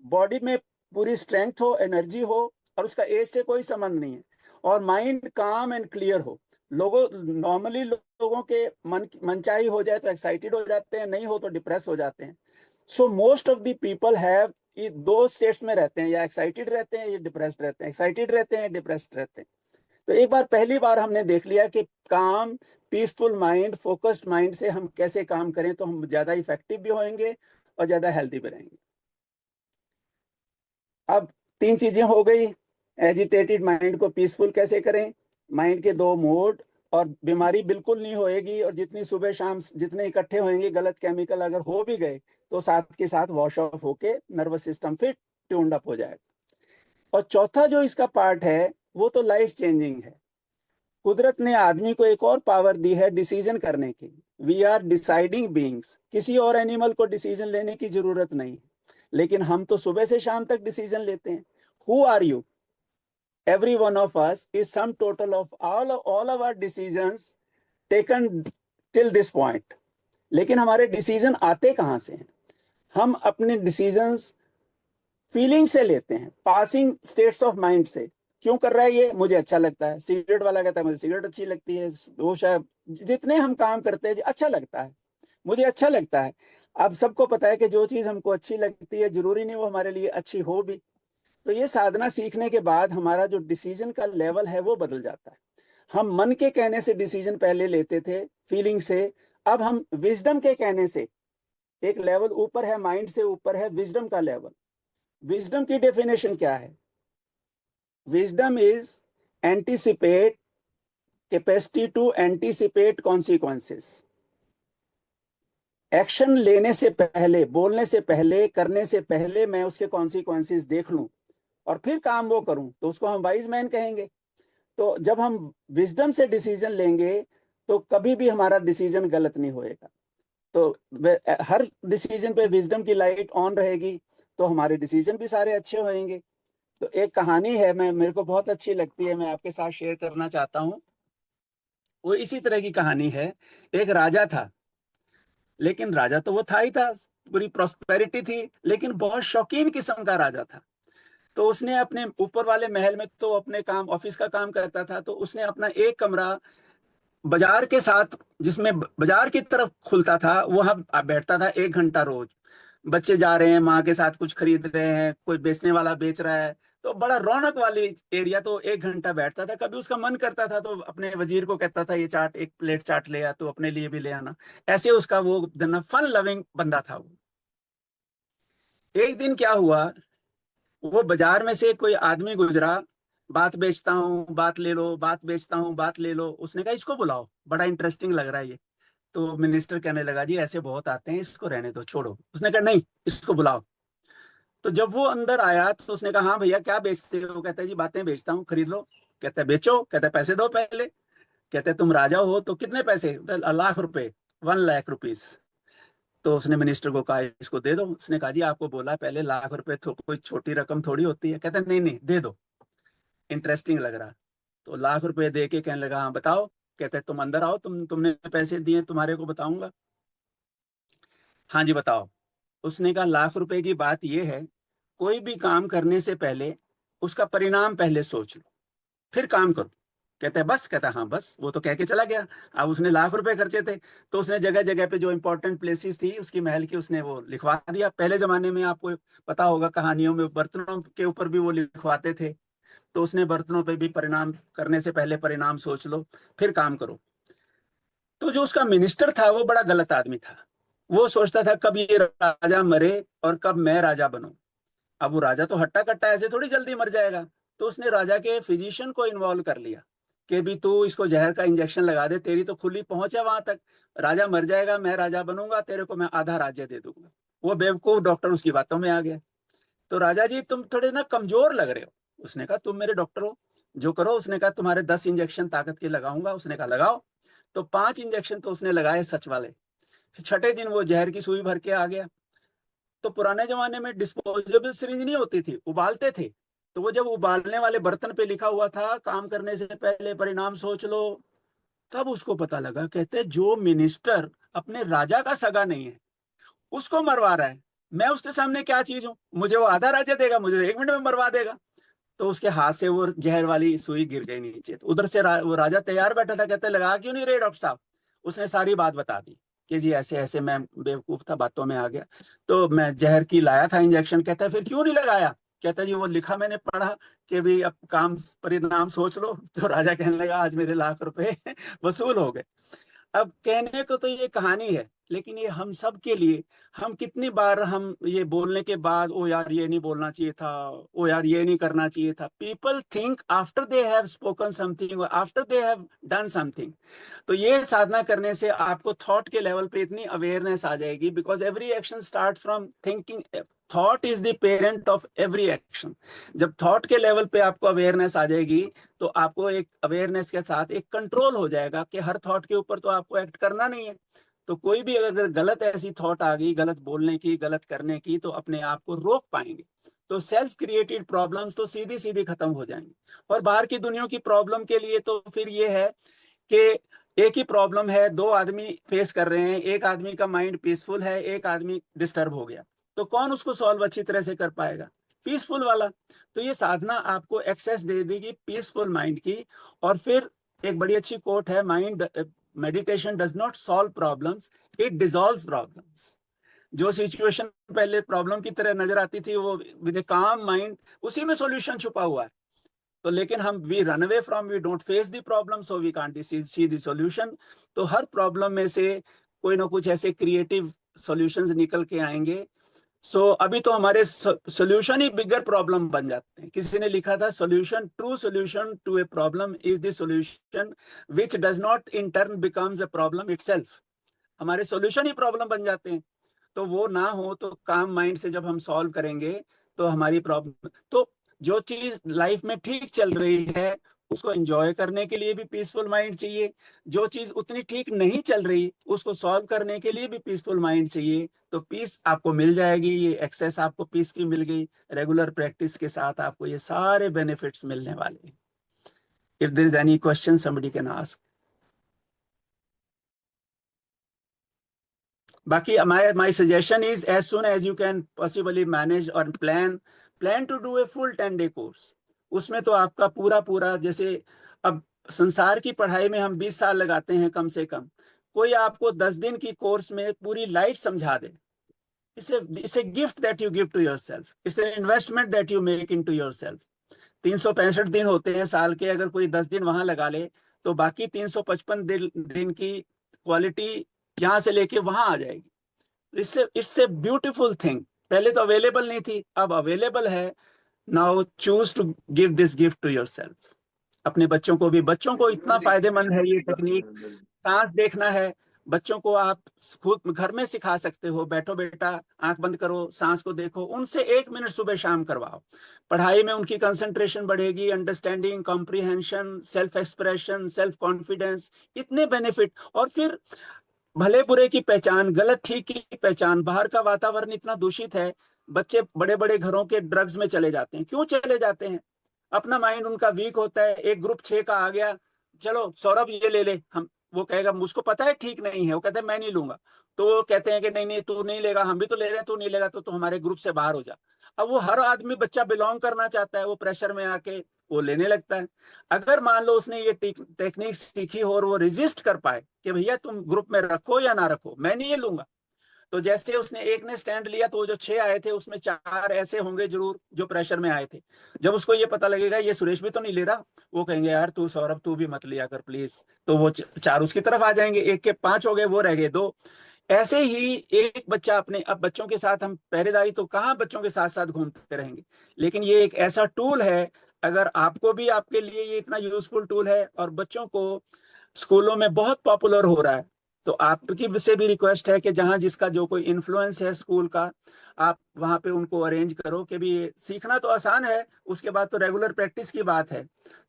बॉडी में पूरी स्ट्रेंथ हो, एनर्जी हो, और उसका एज से कोई संबंध नहीं है, और माइंड काम एंड क्लियर हो। नॉर्मली लोगों के मनचाही हो जाए तो एक्साइटेड हो जाते हैं, नहीं हो तो डिप्रेस हो जाते हैं। So most of the people have, ये दो स्टेट्स में रहते हैं, या एक्साइटेड रहते हैं या डिप्रेस्ड रहते हैं, एक्साइटेड रहते हैं डिप्रेस्ड रहते हैं। तो एक बार, पहली बार हमने देख लिया कि काम, पीसफुल माइंड, फोकस्ड माइंड से हम कैसे काम करें तो हम ज्यादा इफेक्टिव भी होंगे और ज्यादा हेल्दी भी रहेंगे। अब 3 चीजें हो गई, एजिटेटेड माइंड को पीसफुल कैसे करें, माइंड के 2 मोड, और बीमारी बिल्कुल नहीं होएगी, और जितनी सुबह शाम जितने इकट्ठे होंगे गलत केमिकल अगर हो भी गए तो साथ के साथ वॉश ऑफ होके नर्वस सिस्टम फिर ट्यून्ड अप हो जाएगा। और चौथा जो इसका पार्ट है वो तो लाइफ चेंजिंग है। कुदरत ने आदमी को एक और पावर दी है डिसीजन करने की। वी आर डिसाइडिंग बीइंग्स, किसी और एनिमल को डिसीजन लेने की जरूरत नहीं, लेकिन हम तो सुबह से शाम तक डिसीजन लेते हैं। Who are you? Every one of us is sum total of all of our decisions taken till this point. लेकिन हमारे डिसीजन आते कहां से हैं? हम अपने डिसीजंस फीलिंग से लेते हैं, पासिंग स्टेट्स ऑफ माइंड से। क्यों कर रहा है ये? मुझे अच्छा लगता है। सिगरेट वाला कहता है मुझे सिगरेट अच्छी लगती है। वो शायद जितने हम काम करते हैं अच्छा लगता है, मुझे अच्छा लगता है। अब सबको पता है कि जो चीज हमको अच्छी लगती है जरूरी नहीं वो हमारे लिए अच्छी हो भी। तो ये साधना सीखने के बाद हमारा जो डिसीजन का लेवल है वो बदल जाता है। हम मन के कहने से डिसीजन पहले लेते थे, फीलिंग से। अब हम विजडम के कहने से, एक लेवल ऊपर है, माइंड से ऊपर है विजडम का लेवल। विजडम की डेफिनेशन क्या है? Wisdom is anticipate, capacity to anticipate consequences. Action लेने से पहले, बोलने से पहले, करने से पहले मैं उसके कॉन्सिक्वेंसेस देख लूं और फिर काम वो करूं तो उसको हम वाइज मैन कहेंगे। तो जब हम विजडम से डिसीजन लेंगे तो कभी भी हमारा डिसीजन गलत नहीं होएगा। तो हर डिसीजन पे विजडम की लाइट ऑन रहेगी तो हमारे डिसीजन भी सारे अच्छे होंगे। तो एक कहानी है, मेरे को बहुत अच्छी लगती है, मैं आपके साथ शेयर करना चाहता हूँ। वो इसी तरह की कहानी है। एक राजा था, लेकिन राजा तो वो था ही था, पूरी प्रॉस्पेरिटी थी, लेकिन बहुत शौकीन किस्म का राजा था। तो उसने अपने ऊपर वाले महल में तो अपने काम, ऑफिस का काम करता था, तो उसने अपना एक कमरा बाजार के साथ, जिसमें बाजार की तरफ खुलता था, वहां बैठता था 1 घंटा रोज। बच्चे जा रहे हैं, माँ के साथ कुछ खरीद रहे हैं, कोई बेचने वाला बेच रहा है, तो बड़ा रौनक वाली एरिया। तो 1 घंटा बैठता था। कभी उसका मन करता था तो अपने वजीर को कहता था ये चाट, 1 प्लेट चाट ले आ, तो अपने लिए भी ले आना। ऐसे उसका वो फन लविंग बंदा था वो। एक दिन क्या हुआ, वो बाजार में से कोई आदमी गुजरा, बात बेचता हूँ बात ले लो, बात बेचता हूँ बात ले लो। उसने कहा इसको बुलाओ, बड़ा इंटरेस्टिंग लग रहा है ये। तो मिनिस्टर कहने लगा जी ऐसे बहुत आते हैं, इसको रहने दो, छोड़ो। उसने कहा नहीं, इसको बुलाओ। तो जब वो अंदर आया तो उसने कहा हाँ भैया क्या बेचते हो? कहता है जी बातें बेचता हूँ, खरीद लो। कहता है बेचो। कहता है पैसे दो पहले। कहते हैं तुम राजा हो तो कितने पैसे? 1,00,000 रुपए, 1,00,000 रुपीज। तो उसने मिनिस्टर को कहा इसको दे दो। उसने कहा जी आपको बोला पहले, 1,00,000 रुपए तो कोई छोटी रकम थोड़ी होती है। कहता है नहीं नहीं दे दो, इंटरेस्टिंग लग रहा। तो 1,00,000 रुपए दे के कहने लगा हाँ बताओ। कहते हैं तुम अंदर आओ, तुमने पैसे दिए, तुम्हारे को बताऊंगा। हाँ जी बताओ। उसने कहा 1,00,000 रुपए की बात यह है, कोई भी काम करने से पहले उसका परिणाम पहले सोच लो, फिर काम करो। कहता है बस? कहता है हाँ बस। वो तो कह के चला गया। अब उसने 1,00,000 रुपए खर्चे थे, तो उसने जगह जगह पे जो इंपॉर्टेंट प्लेसेस थी उसकी महल की, उसने वो लिखवा दिया। पहले जमाने में आपको पता होगा कहानियों में बर्तनों के ऊपर भी वो लिखवाते थे। तो उसने बर्तनों पे भी परिणाम करने से पहले परिणाम सोच लो फिर काम करो। तो जो उसका मिनिस्टर था वो बड़ा गलत आदमी था। वो सोचता था कब ये राजा मरे और कब मैं राजा बनूं। अब वो राजा तो हट्टा कट्टा ऐसे थोड़ी जल्दी मर जाएगा। तो उसने राजा के फिजिशियन को इन्वॉल्व कर लिया कि भी तू इसको जहर का इंजेक्शन लगा दे, तेरी तो खुली पहुंच है वहां तक। राजा मर जाएगा, मैं राजा बनूंगा, तेरे को मैं आधा राज्य दे दूंगा। वो बेवकूफ डॉक्टर उसकी बातों में आ गया। तो राजा जी तुम थोड़े ना कमजोर लग रहे हो। उसने कहा तुम मेरे डॉक्टर हो, जो करो। उसने कहा तुम्हारे 10 इंजेक्शन ताकत के लगाऊंगा। उसने कहा लगाओ। तो 5 इंजेक्शन तो उसने लगाए सच वाले। फिर छठे दिन वो जहर की सुई भर के आ गया। तो पुराने जमाने में डिस्पोजेबल सिरिंज नहीं होती थी, उबालते थे। तो वो जब उबालने वाले बर्तन पे लिखा हुआ था काम करने से पहले परिणाम सोच लो, तब उसको पता लगा। कहते जो मिनिस्टर अपने राजा का सगा नहीं है उसको मरवा रहा है, मैं उसके सामने क्या चीज हूं, मुझे वो आधा राज्य देगा, मुझे 1 मिनट में मरवा देगा। तो उसके हाथ से वो जहर वाली सुई गिर गई नीचे। तो उधर से वो राजा तैयार बैठा था, कहते लगा क्यों नहीं रहे डॉक्टर साहब। उसने सारी बात बता दी कि जी ऐसे ऐसे मैं बेवकूफ था, बातों में आ गया, तो मैं जहर की लाया था इंजेक्शन। कहता है फिर क्यों नहीं लगाया। कहता जी वो लिखा मैंने पढ़ा कि भी अब काम परिणाम सोच लो। तो राजा कहने लगा आज मेरे लाख रुपए वसूल हो गए। अब कहने को तो ये कहानी है, लेकिन ये हम सब के लिए, हम कितनी बार हम ये बोलने के बाद ओ यार ये नहीं बोलना चाहिए था, ओ यार ये नहीं करना चाहिए था। People think after they have spoken something, after they have done something. तो ये साधना करने से आपको थॉट के लेवल पे इतनी अवेयरनेस आ जाएगी, because every action starts from thinking. Thought is the parent of every action. जब थॉट के लेवल पे आपको अवेयरनेस आ जाएगी, तो आपको एक अवेयरनेस के साथ एक कंट्रोल हो जाएगा कि हर थॉट के ऊपर तो आपको एक्ट करना नहीं है। तो कोई भी अगर गलत ऐसी थॉट आ गई, गलत बोलने की, गलत करने की, तो अपने आप को रोक पाएंगे। तो सेल्फ क्रिएटेड प्रॉब्लम्स तो सीधी सीधी खत्म हो जाएंगी। और बाहर की दुनिया की प्रॉब्लम के लिए तो फिर ये है कि एक ही प्रॉब्लम है, 2 आदमी फेस कर रहे हैं, एक आदमी का माइंड पीसफुल है, एक आदमी डिस्टर्ब हो गया, तो कौन उसको सॉल्व अच्छी तरह से कर पाएगा, पीसफुल वाला। तो ये साधना आपको एक्सेस दे देगी पीसफुल माइंड की। और फिर एक बड़ी अच्छी कोट है, mind meditation does not solve problems, it dissolves problems. जो सिचुएशन पहले प्रॉब्लम की तरह नजर आती थी, वो विद ए काम माइंड उसी में सॉल्यूशन छुपा हुआ है। तो लेकिन हम we run away from, we don't face the problem, so we can't see the solution. तो हर प्रॉब्लम में से कोई ना कुछ ऐसे क्रिएटिव सॉल्यूशंस निकल के आएंगे। अभी तो हमारे सॉल्यूशन ही बिगर प्रॉब्लम बन जाते हैं। किसी ने लिखा था solution, true solution to a problem is the solution which does not in turn becomes a problem itself. हमारे सॉल्यूशन ही प्रॉब्लम बन जाते हैं। तो वो ना हो, तो काम माइंड से जब हम सॉल्व करेंगे तो हमारी प्रॉब्लम, तो जो चीज लाइफ में ठीक चल रही है उसको एंजॉय करने के लिए भी पीसफुल माइंड चाहिए। जो चीज उतनी ठीक नहीं चल रही उसको सॉल्व करने के लिए भी पीसफुल माइंड चाहिए। तो पीस आपको मिल जाएगी, ये एक्सेस आपको पीस की मिल गई। रेगुलर प्रैक्टिस के साथ आपको ये सारे बेनिफिट्स मिलने वाले हैं। If there is any question somebody can ask. बाकी my suggestion is as soon as you can possibly manage or plan to do a full 10-day course। उसमें तो आपका पूरा पूरा, जैसे अब संसार की पढ़ाई में हम 20 साल लगाते हैं कम से कम, कोई आपको 10 दिन की कोर्स में पूरी लाइफ समझा दे, it's a gift that you give to yourself, it's an investment that you make into yourself. 365 दिन होते हैं साल के, अगर कोई 10 दिन वहां लगा ले तो बाकी 355 दिन की क्वालिटी यहाँ से लेके वहां आ जाएगी। It's a beautiful thing. पहले तो अवेलेबल नहीं थी, अब अवेलेबल है। Now choose to give this gift to yourself. अपने बच्चों को भी, बच्चों को इतना फायदेमंद है ये टेक्निक। सांस देखना है, बच्चों को आप खुद घर में सिखा सकते हो। बैठो बेटा, आंख बंद करो, सांस को देखो, उनसे 1 मिनट सुबह शाम करवाओ। पढ़ाई में उनकी कंसंट्रेशन बढ़ेगी, understanding, comprehension, self expression, self confidence, इतने बेनिफिट। और फिर भले बुरे की पहचान, गलत ठीक की पहचान। बाहर का वातावरण इतना दूषित है, बच्चे बड़े बड़े घरों के ड्रग्स में चले जाते हैं। क्यों चले जाते हैं? अपना माइंड उनका वीक होता है। एक ग्रुप 6 का आ गया, चलो सौरभ ये ले ले, हम, वो कहेगा मुझको पता है ठीक नहीं है, वो कहते हैं मैं नहीं लूंगा। तो वो कहते हैं कि नहीं नहीं तू नहीं लेगा, हम भी तो ले रहे हैं, तू नहीं लेगा तो हमारे ग्रुप से बाहर हो जा। अब वो हर आदमी बच्चा बिलोंग करना चाहता है, वो प्रेशर में आके वो लेने लगता है। अगर मान लो उसने ये टेक्निक सीखी हो और वो रेजिस्ट कर पाए कि भैया तुम ग्रुप में रखो या ना रखो, मैं नहीं ये लूंगा, तो जैसे उसने एक ने स्टैंड लिया तो वो जो 6 आए थे उसमें 4 ऐसे होंगे जरूर जो प्रेशर में आए थे। जब उसको ये पता लगेगा ये सुरेश भी तो नहीं ले रहा, वो कहेंगे यार तू सौरभ तू भी मत लिया कर प्लीज, तो वो 4 उसकी तरफ आ जाएंगे। एक के 5 हो गए, वो रह गए 2। ऐसे ही एक बच्चा अपने, अब बच्चों के साथ हम पहरेदारी तो कहाँ बच्चों के साथ साथ घूमते रहेंगे, लेकिन ये एक ऐसा टूल है, अगर आपको भी, आपके लिए ये इतना यूजफुल टूल है और बच्चों को स्कूलों में बहुत पॉपुलर हो रहा है। तो आपकी से भी रिक्वेस्ट है कि जहां जिसका जो कोई इन्फ्लुएंस है स्कूल का, आप वहां पे उनको अरेंज करो कि भी सीखना तो आसान है, उसके बाद तो रेगुलर प्रैक्टिस की बात है।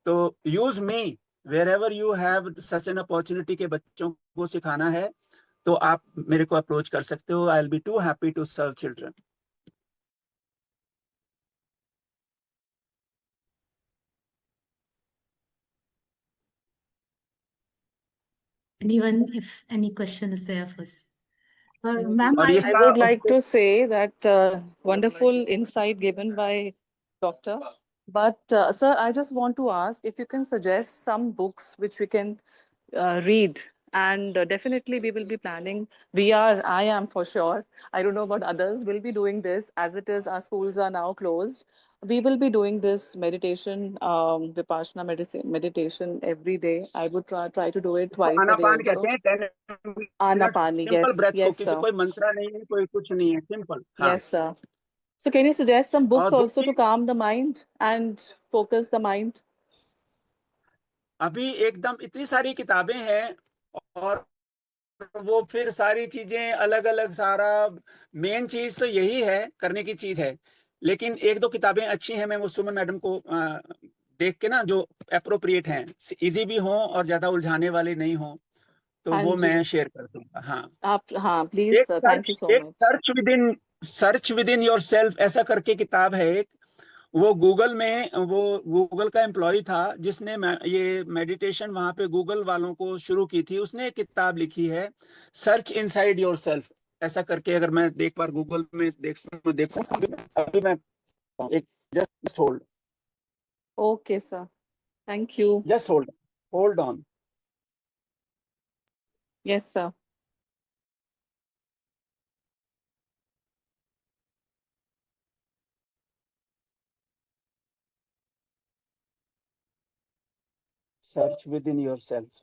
तो use me wherever you have such an opportunity के बच्चों को सिखाना है, तो आप मेरे को अप्रोच कर सकते हो। I will be too happy to serve children. Anyone, if any question is there for us? So, Ma'am, और I इसका I would like to say that wonderful insight given by Doctor. But sir, I just want to ask if you can suggest some books which we can read. And definitely we will be planning. I am for sure. I don't know about others. We'll be doing this as it is. Our schools are now closed. We will be doing this meditation, Vipassana meditation every day. I would try to do it twice a day Anapana also. कहते हैं 10 Anapani, simple yes, breath को, yes, किसी sir. कोई मंत्र नहीं है, कोई कुछ नहीं है, सिंपल। हाँ, Yes, sir. So can you suggest some books और also to दूसरी calm the mind and focus the mind? अभी एकदम इतनी सारी किताबें हैं, और वो फिर सारी चीजें अलग अलग, सारा मेन चीज तो यही है, करने की चीज है। लेकिन एक दो किताबें अच्छी हैं, मैं वो सुमन मैडम को देख के ना, जो अप्रोप्रिएट हैं, इजी भी हों और ज्यादा उलझाने वाले नहीं हों, तो हाँ वो जी, मैं शेयर कर दूंगा। हाँ, आप हाँ प्लीज एक सर, थैंक यू सो एक much. Search with in your self ऐसा करके किताब है एक, वो गूगल का एम्प्लॉय था जिसने ये मेडिटेशन वहां पे गूगल वालों को शुरू की थी, उसने एक किताब लिखी है, सर्च इनसाइड योर सेल्फ ऐसा करके। अगर मैं एक बार गूगल में देखूं, अभी मैं एक, just hold, Okay, sir. Thank you. Just hold on. Yes, sir. Search with in your self.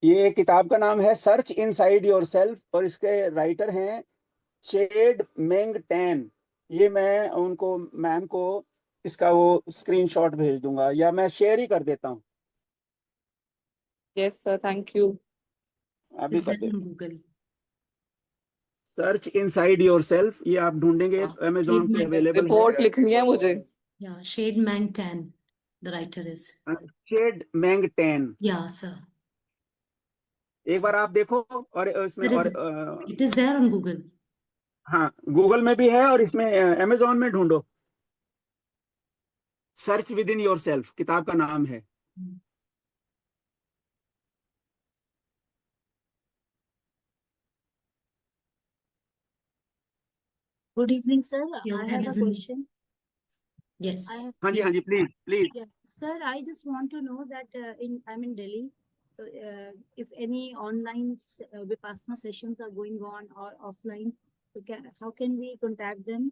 ये किताब का नाम है सर्च इनसाइड योर सेल्फ, और इसके राइटर हैं चेड मेंग टैन। ये मैं उनको, मैम को इसका वो स्क्रीनशॉट भेज दूंगा, या मैं शेयर ही कर देता हूँ, Yes, sir. Thank you. अभी is कर there देता on हूँ। Google? Search inside your self, ये आप ढूंढेंगे, हाँ, अमेजोन पे Shade अवेलेबल रिपोर्ट है। लिखनी है मुझे. Yeah, Shade Mang Tan, the writer is. Chade Meng Tan, Yeah, sir. एक बार आप देखो, और इसमें, There और is, it is there on Google. हाँ, गूगल में भी है, और इसमें अमेजोन में ढूंढो, search with in your self किताब का नाम है। Good evening, sir. Yeah, I have a Amazon. question. Yes. I have, हाँ जी, हाँ जी, please. Please. yeah, sir, I just want to know that I'm in Delhi. So, if any online Vipassana sessions are going on or offline, so how can we contact them?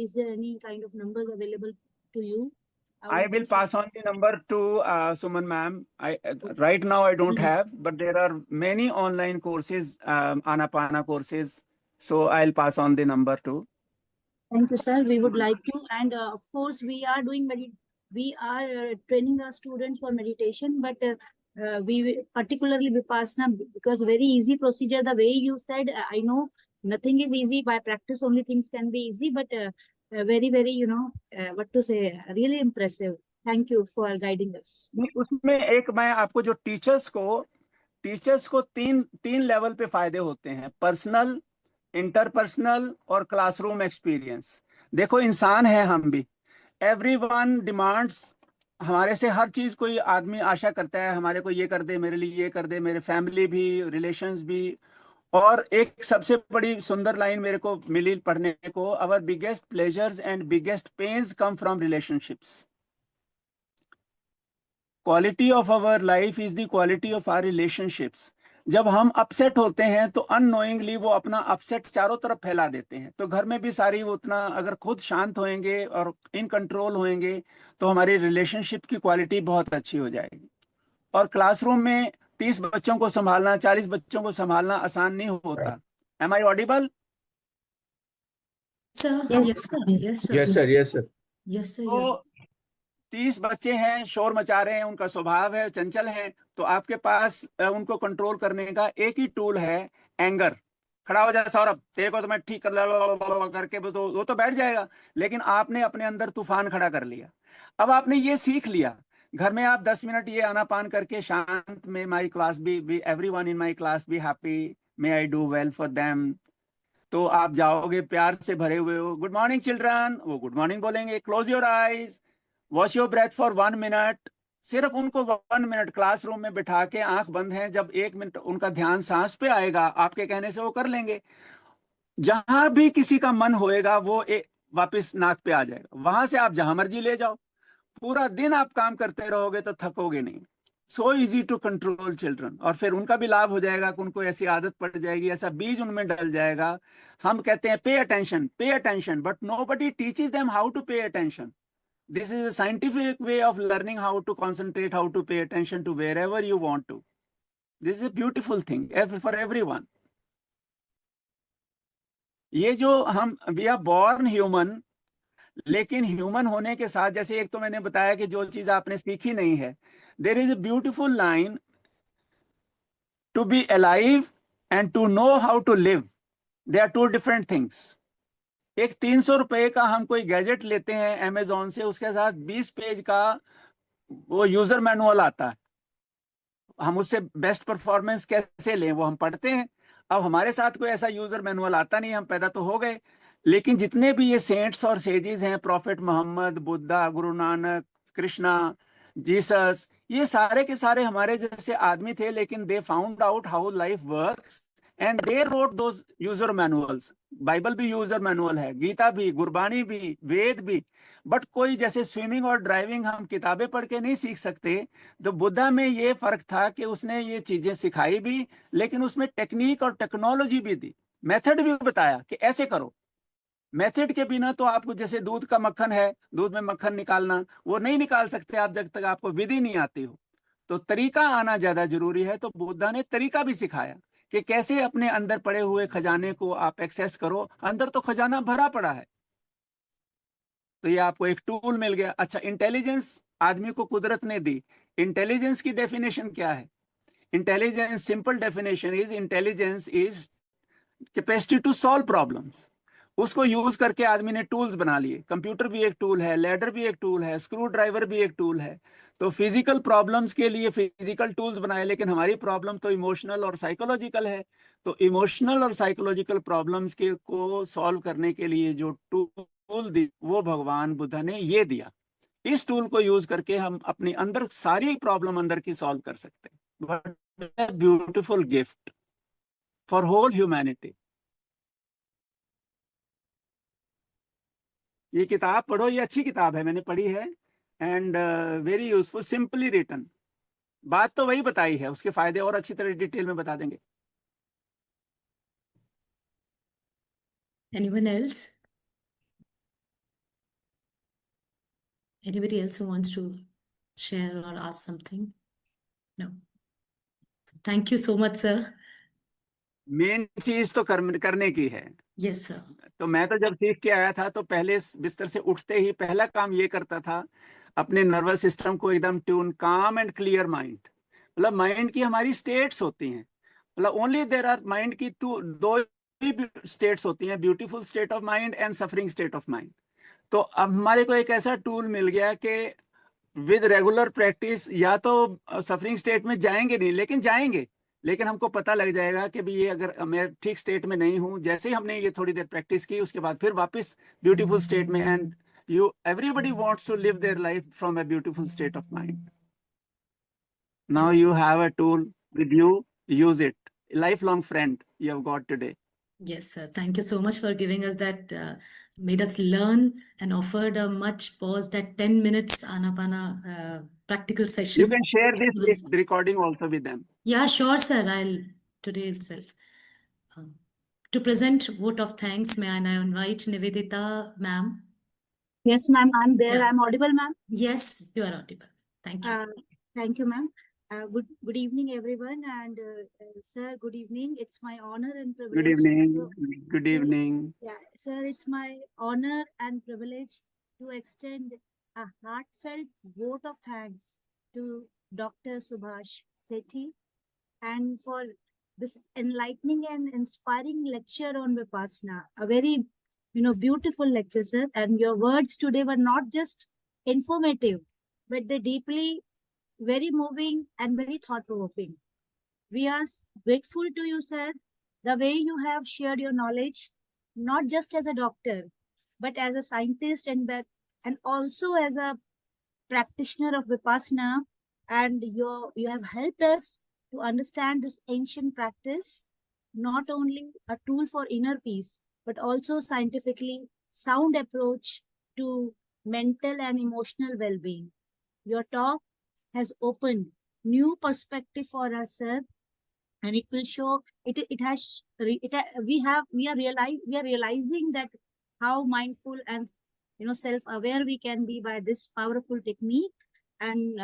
Is there any kind of numbers available to you? I would will appreciate- pass on the number to Suman ma'am. Right now I don't have, but there are many online courses, Anapana courses. So I'll pass on the number too. Thank you, sir. We would like to, and of course, we are doing training our students for meditation, but we particularly Vipassana, because very easy procedure. The way you said, I know nothing is easy. By practice, only things can be easy. But very, very, what to say, really impressive. Thank you for guiding us. नहीं, उसमें एक मैं आपको जो teachers को तीन level पे फायदे होते हैं, पर्सनल, इंटरपर्सनल और क्लासरूम एक्सपीरियंस। देखो, इंसान है हम भी, एवरीवन डिमांड्स हमारे से हर चीज, कोई आदमी आशा करता है हमारे को ये कर दे, मेरे लिए ये कर दे, मेरे फैमिली भी, रिलेशंस भी। और एक सबसे बड़ी सुंदर लाइन मेरे को मिली पढ़ने को, our biggest pleasures and biggest pains come from relationships. Quality of our life is the quality of our relationships. जब हम अपसेट होते हैं तो अननोइंगली वो अपना अपसेट चारों तरफ फैला देते हैं। तो घर में भी सारी वो उतना, अगर खुद शांत होएंगे और इन कंट्रोल होएंगे तो हमारी रिलेशनशिप की क्वालिटी बहुत अच्छी हो जाएगी। और क्लासरूम में 30 बच्चों को संभालना, 40 बच्चों को संभालना आसान नहीं होता। Am I audible? Sir, Yes. yes, sir. Yes, sir. Yes, sir. Yes, sir. Yes, sir. तो Yeah. 30 बच्चे हैं, शोर मचा रहे हैं, उनका स्वभाव है, चंचल है, तो आपके पास उनको कंट्रोल करने का एक ही टूल है, एंगर। खड़ा हो जाए सौरभ, तेरे को तो मैं ठीक कर करके वो तो बैठ जाएगा, लेकिन आपने अपने अंदर तूफान खड़ा कर लिया। अब आपने ये सीख लिया, घर में आप 10 मिनट ये आनापान करके शांत में, my class be everyone in my class be happy, may I do well for them, तो आप जाओगे प्यार से भरे हुए हो, गुड मॉर्निंग चिल्ड्रन, वो गुड मॉर्निंग बोलेंगे, close your eyes, watch your breath for 1 minute. सिर्फ उनको 1 मिनट क्लासरूम में बिठा के आंख बंद है, जब 1 मिनट उनका ध्यान सांस पे आएगा आपके कहने से वो कर लेंगे। जहां भी किसी का मन होएगा वो वापस नाक पे आ जाएगा, वहां से आप जहां मर्जी ले जाओ, पूरा दिन आप काम करते रहोगे तो थकोगे नहीं। So easy to control children, और फिर उनका भी लाभ हो जाएगा कि उनको ऐसी आदत पड़ जाएगी, ऐसा बीज उनमें डल जाएगा। हम कहते हैं pay attention, but nobody teaches them how to pay attention. This is a scientific way of learning how to concentrate, how to pay attention to wherever you want to. This is a beautiful thing for everyone. ये जो हम we are born human, लेकिन human होने के साथ, जैसे एक तो मैंने बताया कि जो चीज आपने सीखी नहीं है, there is a beautiful line, to be alive and to know how to live, they are two different things. एक 300 रुपए का हम कोई गैजेट लेते हैं अमेजोन से, उसके साथ 20 पेज का वो यूजर मैनुअल आता है, हम उससे बेस्ट परफॉर्मेंस कैसे लें वो हम पढ़ते हैं। अब हमारे साथ कोई ऐसा यूजर मैनुअल आता नहीं, हम पैदा तो हो गए, लेकिन जितने भी ये सेंट्स और सेजेस हैं, प्रॉफिट मोहम्मद, बुद्धा, गुरु नानक, कृष्णा, जीसस, ये सारे के सारे हमारे जैसे आदमी थे, लेकिन they found out how life works and they wrote those user manuals. Bible भी यूजर मैनुअल है, गीता भी, गुरबानी भी, वेद भी। बट कोई जैसे स्विमिंग और ड्राइविंग हम किताबें पढ़ के नहीं सीख सकते, तो बुद्धा में ये फर्क था कि उसने ये चीजें सिखाई भी, लेकिन उसमें टेक्निक और टेक्नोलॉजी भी दी, मेथड भी बताया कि ऐसे करो। मेथड के बिना तो आपको, जैसे दूध का मक्खन है, दूध में मक्खन निकालना, वो नहीं निकाल सकते आप जब तक आपको विधि नहीं आती हो। तो तरीका आना ज्यादा जरूरी है, तो बुद्धा ने तरीका भी सिखाया कि कैसे अपने अंदर पड़े हुए खजाने को आप एक्सेस करो। अंदर तो खजाना भरा पड़ा है, तो ये आपको एक टूल मिल गया। अच्छा, इंटेलिजेंस आदमी को कुदरत ने दी। इंटेलिजेंस की डेफिनेशन क्या है? Intelligence, simple definition is, intelligence is capacity to solve problems. उसको यूज करके आदमी ने टूल्स बना लिए। कंप्यूटर भी एक टूल है, लैडर भी एक टूल है, स्क्रू ड्राइवर भी एक टूल है। तो फिजिकल प्रॉब्लम्स के लिए फिजिकल टूल्स बनाए, लेकिन हमारी प्रॉब्लम तो इमोशनल और साइकोलॉजिकल है। तो इमोशनल और साइकोलॉजिकल प्रॉब्लम्स के को सॉल्व करने के लिए जो टूल दी, वो भगवान बुद्ध ने ये दिया। इस टूल को यूज करके हम अपने अंदर सारी प्रॉब्लम अंदर की सॉल्व कर सकते हैं। Beautiful gift for whole humanity. ये किताब पढ़ो, ये अच्छी किताब है, मैंने पढ़ी है, and very useful, simply written. बात तो वही बताई है, उसके फायदे और अच्छी तरह डिटेल में बता देंगे। Anyone else? Anybody else who wants to share or ask something? No. Thank you so much, sir. Main चीज तो करने की है। Yes, sir. तो मैं तो जब सीख के आया था, तो पहले बिस्तर से उठते ही पहला काम ये करता था, अपने नर्वस सिस्टम को एकदम ट्यून, काम एंड क्लियर माइंड। मतलब माइंड की हमारी स्टेट्स होती हैं, मतलब ओनली देयर आर माइंड की दो ही स्टेट्स होती हैं, beautiful state of mind and suffering state of mind. तो अब हमारे को एक ऐसा टूल मिल गया कि विद रेगुलर प्रैक्टिस या तो सफरिंग स्टेट में जाएंगे नहीं, लेकिन जाएंगे, लेकिन हमको पता लग जाएगा कि भी ये अगर मैं ठीक स्टेट में नहीं हूं, जैसे ही हमने ये थोड़ी देर प्रैक्टिस की, उसके बाद फिर वापस ब्यूटीफुल स्टेट में। And you, everybody wants to live their life from a beautiful state of mind. Now Yes. you have a tool with you, use it. A lifelong friend you have got today. Yes, sir. Thank you so much for giving us that, made us learn and offered a much pause, that 10 minutes Anapana practical session. You can share this Yes. recording also with them. Yeah, sure, sir. I'll today itself. To present vote of thanks, may I now invite Nivedita, ma'am. Yes, ma'am, I'm there. Yeah. I'm audible, ma'am. Yes, you are audible. Thank you. Thank you, ma'am. Good evening, everyone, and sir, good evening. It's my honor and privilege. Good evening. Good evening. Yeah, sir, it's my honor and privilege to extend a heartfelt vote of thanks to Dr. Subhash Sethi, and for this enlightening and inspiring lecture on Vipassana. A very, beautiful lecture, sir. And your words today were not just informative, but they deeply, very moving and very thought-provoking. We are grateful to you, sir, the way you have shared your knowledge not just as a doctor, but as a scientist and also as a practitioner of Vipassana. And you have helped us to understand this ancient practice, not only a tool for inner peace, but also scientifically sound approach to mental and emotional well-being. Your talk has opened new perspective for us, sir, and it will show it has we are realizing that how mindful and self-aware we can be by this powerful technique. And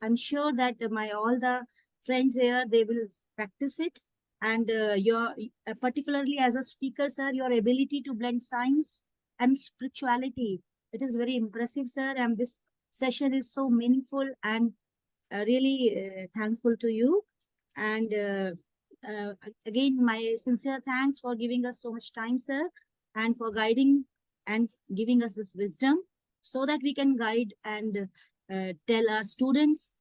I'm sure that my all the friends here, they will practice it. And your particularly as a speaker, sir, your ability to blend science and spirituality, it is very impressive, sir, and this session is so meaningful. And really thankful to you. And again, my sincere thanks for giving us so much time, sir, and for guiding and giving us this wisdom so that we can guide and tell our students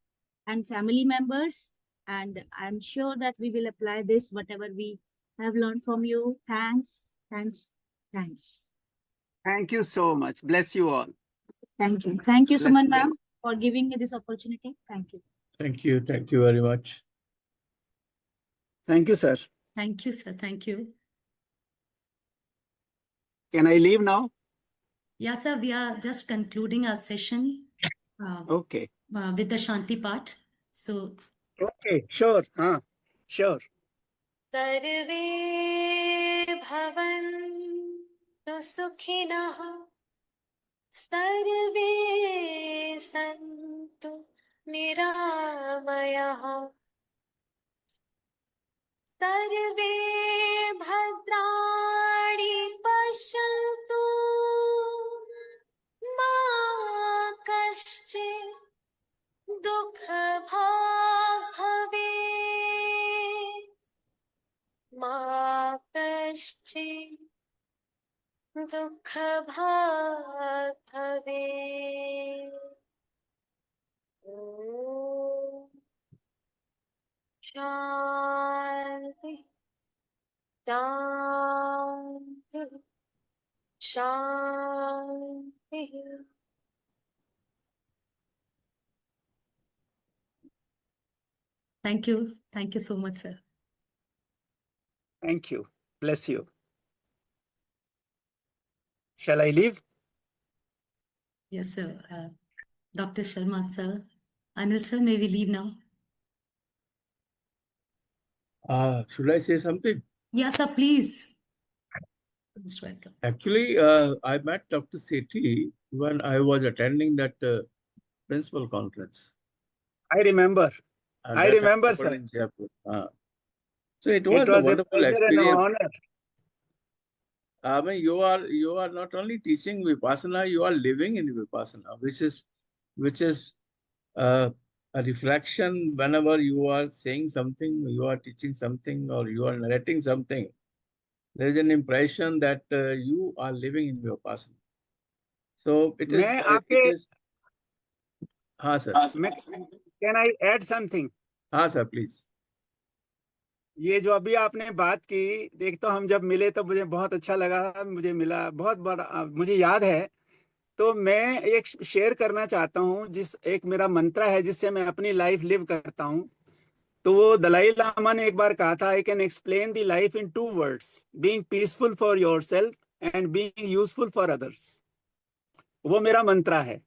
and family members. And I'm sure that we will apply this, whatever we have learned from you. Thanks, thanks, thanks. Thank you so much. Bless you all. Thank you. Thank you, Bless Suman you. ma'am, for giving me this opportunity. Thank you. Thank you. Thank you very much. Thank you, sir. Thank you, sir. Thank you. Can I leave now? Yeah, sir, we are just concluding our session Okay. with the Shanti part. So, Okay. Sure. Sure. सर्वे भवन्तु सुखिनः सर्वे सन्तु निरामयाः सर्वे भद्राणि पश्यन्तु मा कश्चित् दुःखभाग् भवेत् मा कश्चित् दुःखभाग् भवेत् ॐ शान्ति शान्ति शान्तिः thank you. Thank you so much, sir. Thank you. Bless you. Shall I leave? Yes, sir. Dr. Sharma, sir. Anil, sir, may we leave now? Should I say something? Yes, sir, please. Most welcome. Actually, I met Dr. Sethi when I was attending that principal conference. I remember. And I that remember, happened sir. in Jaipur. So it was It a was a wonderful pleasure and an experience. honor. I mean, you are not only teaching Vipassana, you are living in Vipassana, which is a reflection. Whenever you are saying something, you are teaching something, or you are narrating something, there is an impression that you are living in Vipassana. So it is. मैं It आपके is. हाँ sir. Can I add something? हाँ sir, please. ये जो अभी आपने बात की, देख तो हम जब मिले तो मुझे बहुत अच्छा लगा, मुझे मिला बहुत बड़ा, मुझे याद है। तो मैं एक शेयर करना चाहता हूँ, एक मेरा मंत्र है जिससे मैं अपनी लाइफ लिव करता हूँ। तो वो दलाई लामा ने एक बार कहा था, I can explain the life in 2 words, being peaceful for yourself and being useful for others. वो मेरा मंत्र है।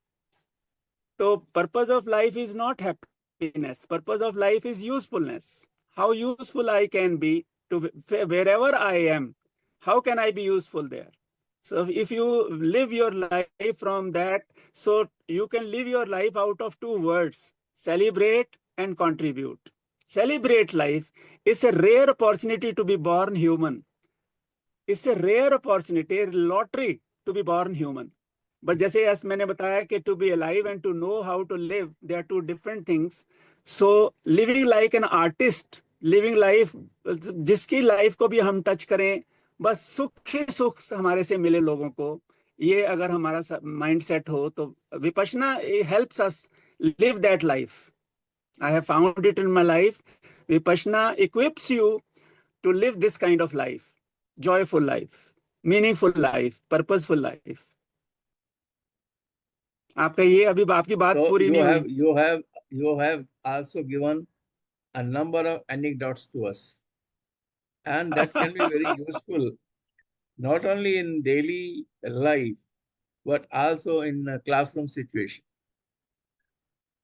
तो purpose of life is not happiness, purpose of life is usefulness. How useful I can be to wherever I am. How can I be useful there? So if you live your life from that, so you can live your life out of 2 words, celebrate and contribute. Celebrate life. It's a rare opportunity to be born human. It's a rare opportunity, a lottery to be born human. But जैसे as मैंने बताया कि to be alive and to know how to live, they are 2 different things. So living like an artist, living life, जिसकी life को भी हम touch करें, बस सुख ही सुख हमारे से मिले लोगों को, ये अगर हमारा माइंड सेट हो तो Vipassana helps us live that life. I have found it in my life. Vipassana equips you to live this kind of life, joyful life. Meaningful life, purposeful life. आपका ये अभी आपकी बात So पूरी नहीं हुई। you have also given a number of anecdotes to us, and that can be very useful not only in daily life but also in a classroom situation.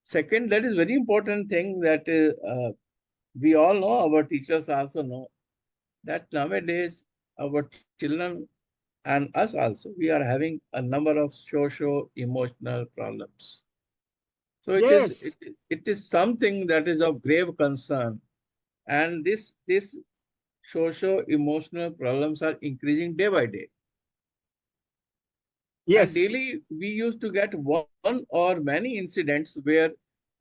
Second, that is very important thing that we all know, our teachers also know, that nowadays our children and us also, we are having a number of socio-emotional problems. So Yes, it is something that is of grave concern, and this socio-emotional problems are increasing day by day. And yes, daily we used to get one or many incidents where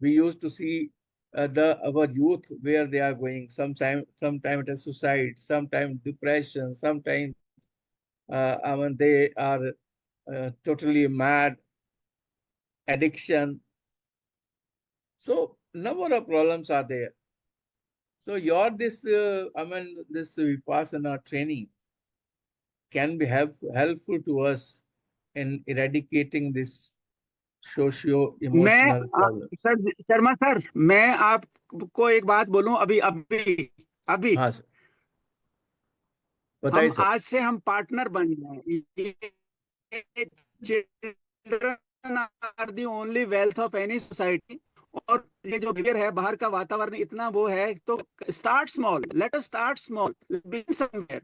we used to see our youth where they are going. Sometime it is suicide, sometime depression, sometime I mean they are totally mad, addiction. So number of problems are there. So this Vipassana training can be helpful to us in eradicating this मैं socio-emotional problems. Sir Sharma sir, मैं आपको एक बात बोलूं। अभी अभी अभी हाँ सर, बताइए हम सर। आज से हम पार्टनर बन गए। Children are the only wealth of any society. और ये जो बिहेवियर है, बाहर का वातावरण इतना वो है, तो start small, let us start small, begin somewhere.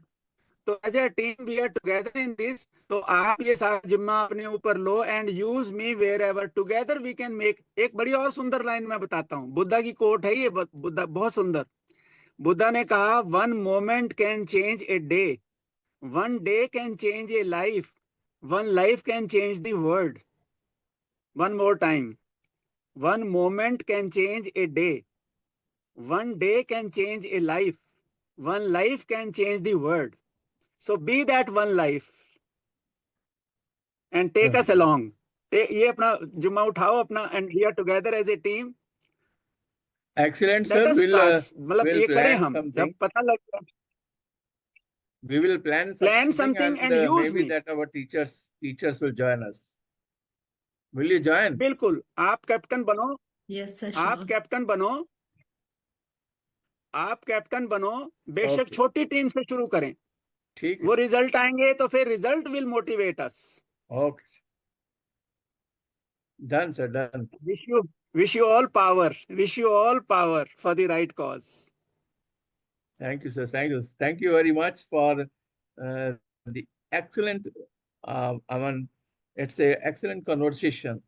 तो as a team we are together in this. तो आप ये सारा जिम्मा अपने ऊपर लो and use me wherever, together we can make. एक बड़ी और सुंदर लाइन मैं बताता हूँ, बुद्धा की कोट है ये, बुद्धा बहुत सुंदर। बुद्धा ने कहा, one moment can change a day, one day can change A life, one life can change the world. One more time, one moment can change a day, one day can change A life, one life can change the world. So be that one life and take us along. ये अपना जिम्मा उठाओ अपना, and we are together as a team. Excellent, Let sir. us start. मतलब We'll ये करें plan हम, जब something. पता लग जाए, We will plan plan something, something and and use maybe me. that our teachers will join us. Will you join? बिल्कुल, आप कैप्टन बनो, Yes, sir, आप sure. कैप्टन बनो, आप कैप्टन बनो। बेशक Okay. छोटी टीम से शुरू करें, ठीक है वो सर। रिजल्ट आएंगे तो फिर result will motivate us. Okay. Done, sir. Done. Wish you all power. Wish you all power for the right cause. Thank you, sir. Thank you. Thank you very much for the excellent. I mean, it's a excellent conversation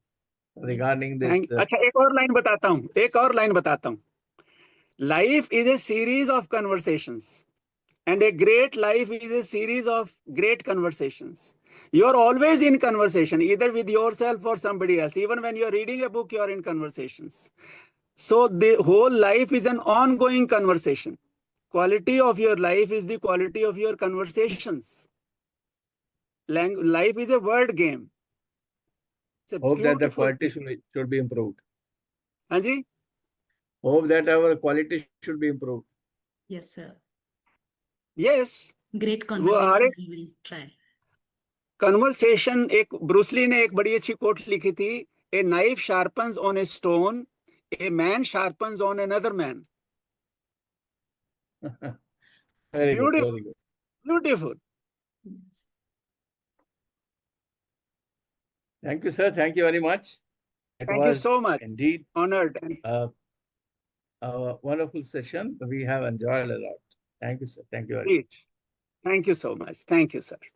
regarding this. अच्छा, एक और line बताता हूँ, एक और line बताता हूँ। Life is a series of conversations, and a great life is a series of great conversations. You are always in conversation, either with yourself or somebody else. Even when you are reading a book, you are in conversations. So the whole life is an ongoing conversation. Quality of your life is the quality of your conversations. Life is a word game. It's a Hope that the beautiful quality thing. should be improved. हाँ जी, Hope that our quality should be improved. Yes, sir. yes. Great वो हर conversation. एक We will try. Conversation, एक Bruce Lee ने एक बड़ी अच्छी coat लिखी थी, a knife sharpens on a stone, a man sharpens on another man. Very good. Beautiful, Very good. Beautiful. Yes. Thank you, sir. Thank you very much. It thank you was so much, indeed honoured. a wonderful session. We have enjoyed a lot. Thank you, sir. Thank you very much. Thank you so much, thank you sir.